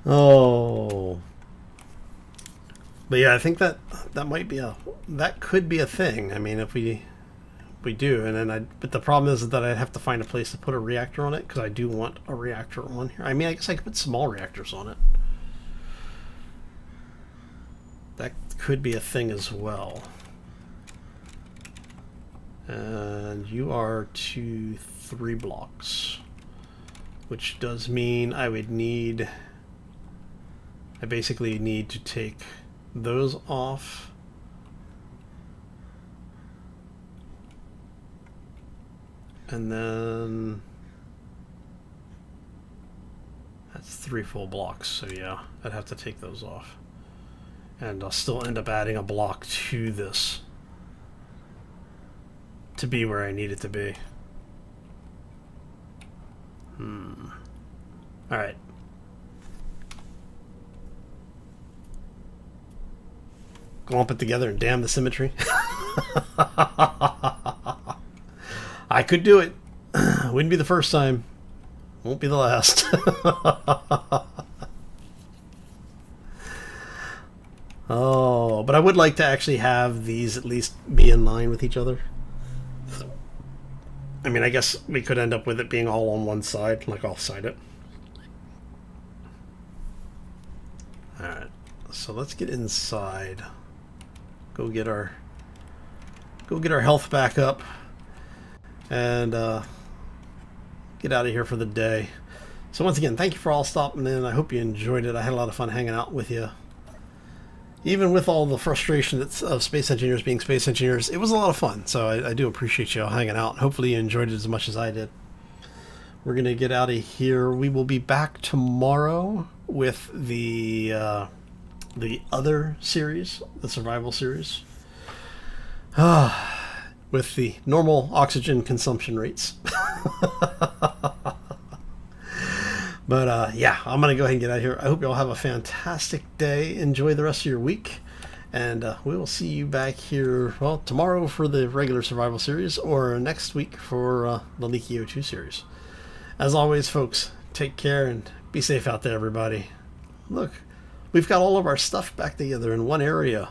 Oh. But yeah, I think that might be that could be a thing. I mean, if we do, and then but the problem is that I'd have to find a place to put a reactor on it, because I do want a reactor on here. I mean, I guess I could put small reactors on it. That could be a thing as well. And you are 2-3 blocks, which does mean I basically need to take those off. And then that's 3 full blocks, so yeah, I'd have to take those off. And I'll still end up adding a block to this to be where I need it to be. Alright. Glomp it together and damn the symmetry. I could do it. Wouldn't be the first time. Won't be the last. Oh, but I would like to actually have these at least be in line with each other. I mean, I guess we could end up with it being all on one side, like offside it. Alright, so let's get inside. Go get our health back up. And get out of here for the day. So once again, thank you for all stopping in. I hope you enjoyed it. I had a lot of fun hanging out with you. Even with all the frustration of space engineers being space engineers, it was a lot of fun. So I do appreciate you all hanging out. Hopefully you enjoyed it as much as I did. We're going to get out of here. We will be back tomorrow with the other series, the survival series. With the normal oxygen consumption rates. But yeah, I'm going to go ahead and get out of here. I hope you all have a fantastic day. Enjoy the rest of your week. And we will see you back here, well, tomorrow for the regular survival series, or next week for the Leaky O2 series. As always, folks, take care and be safe out there, everybody. Look, we've got all of our stuff back together in one area.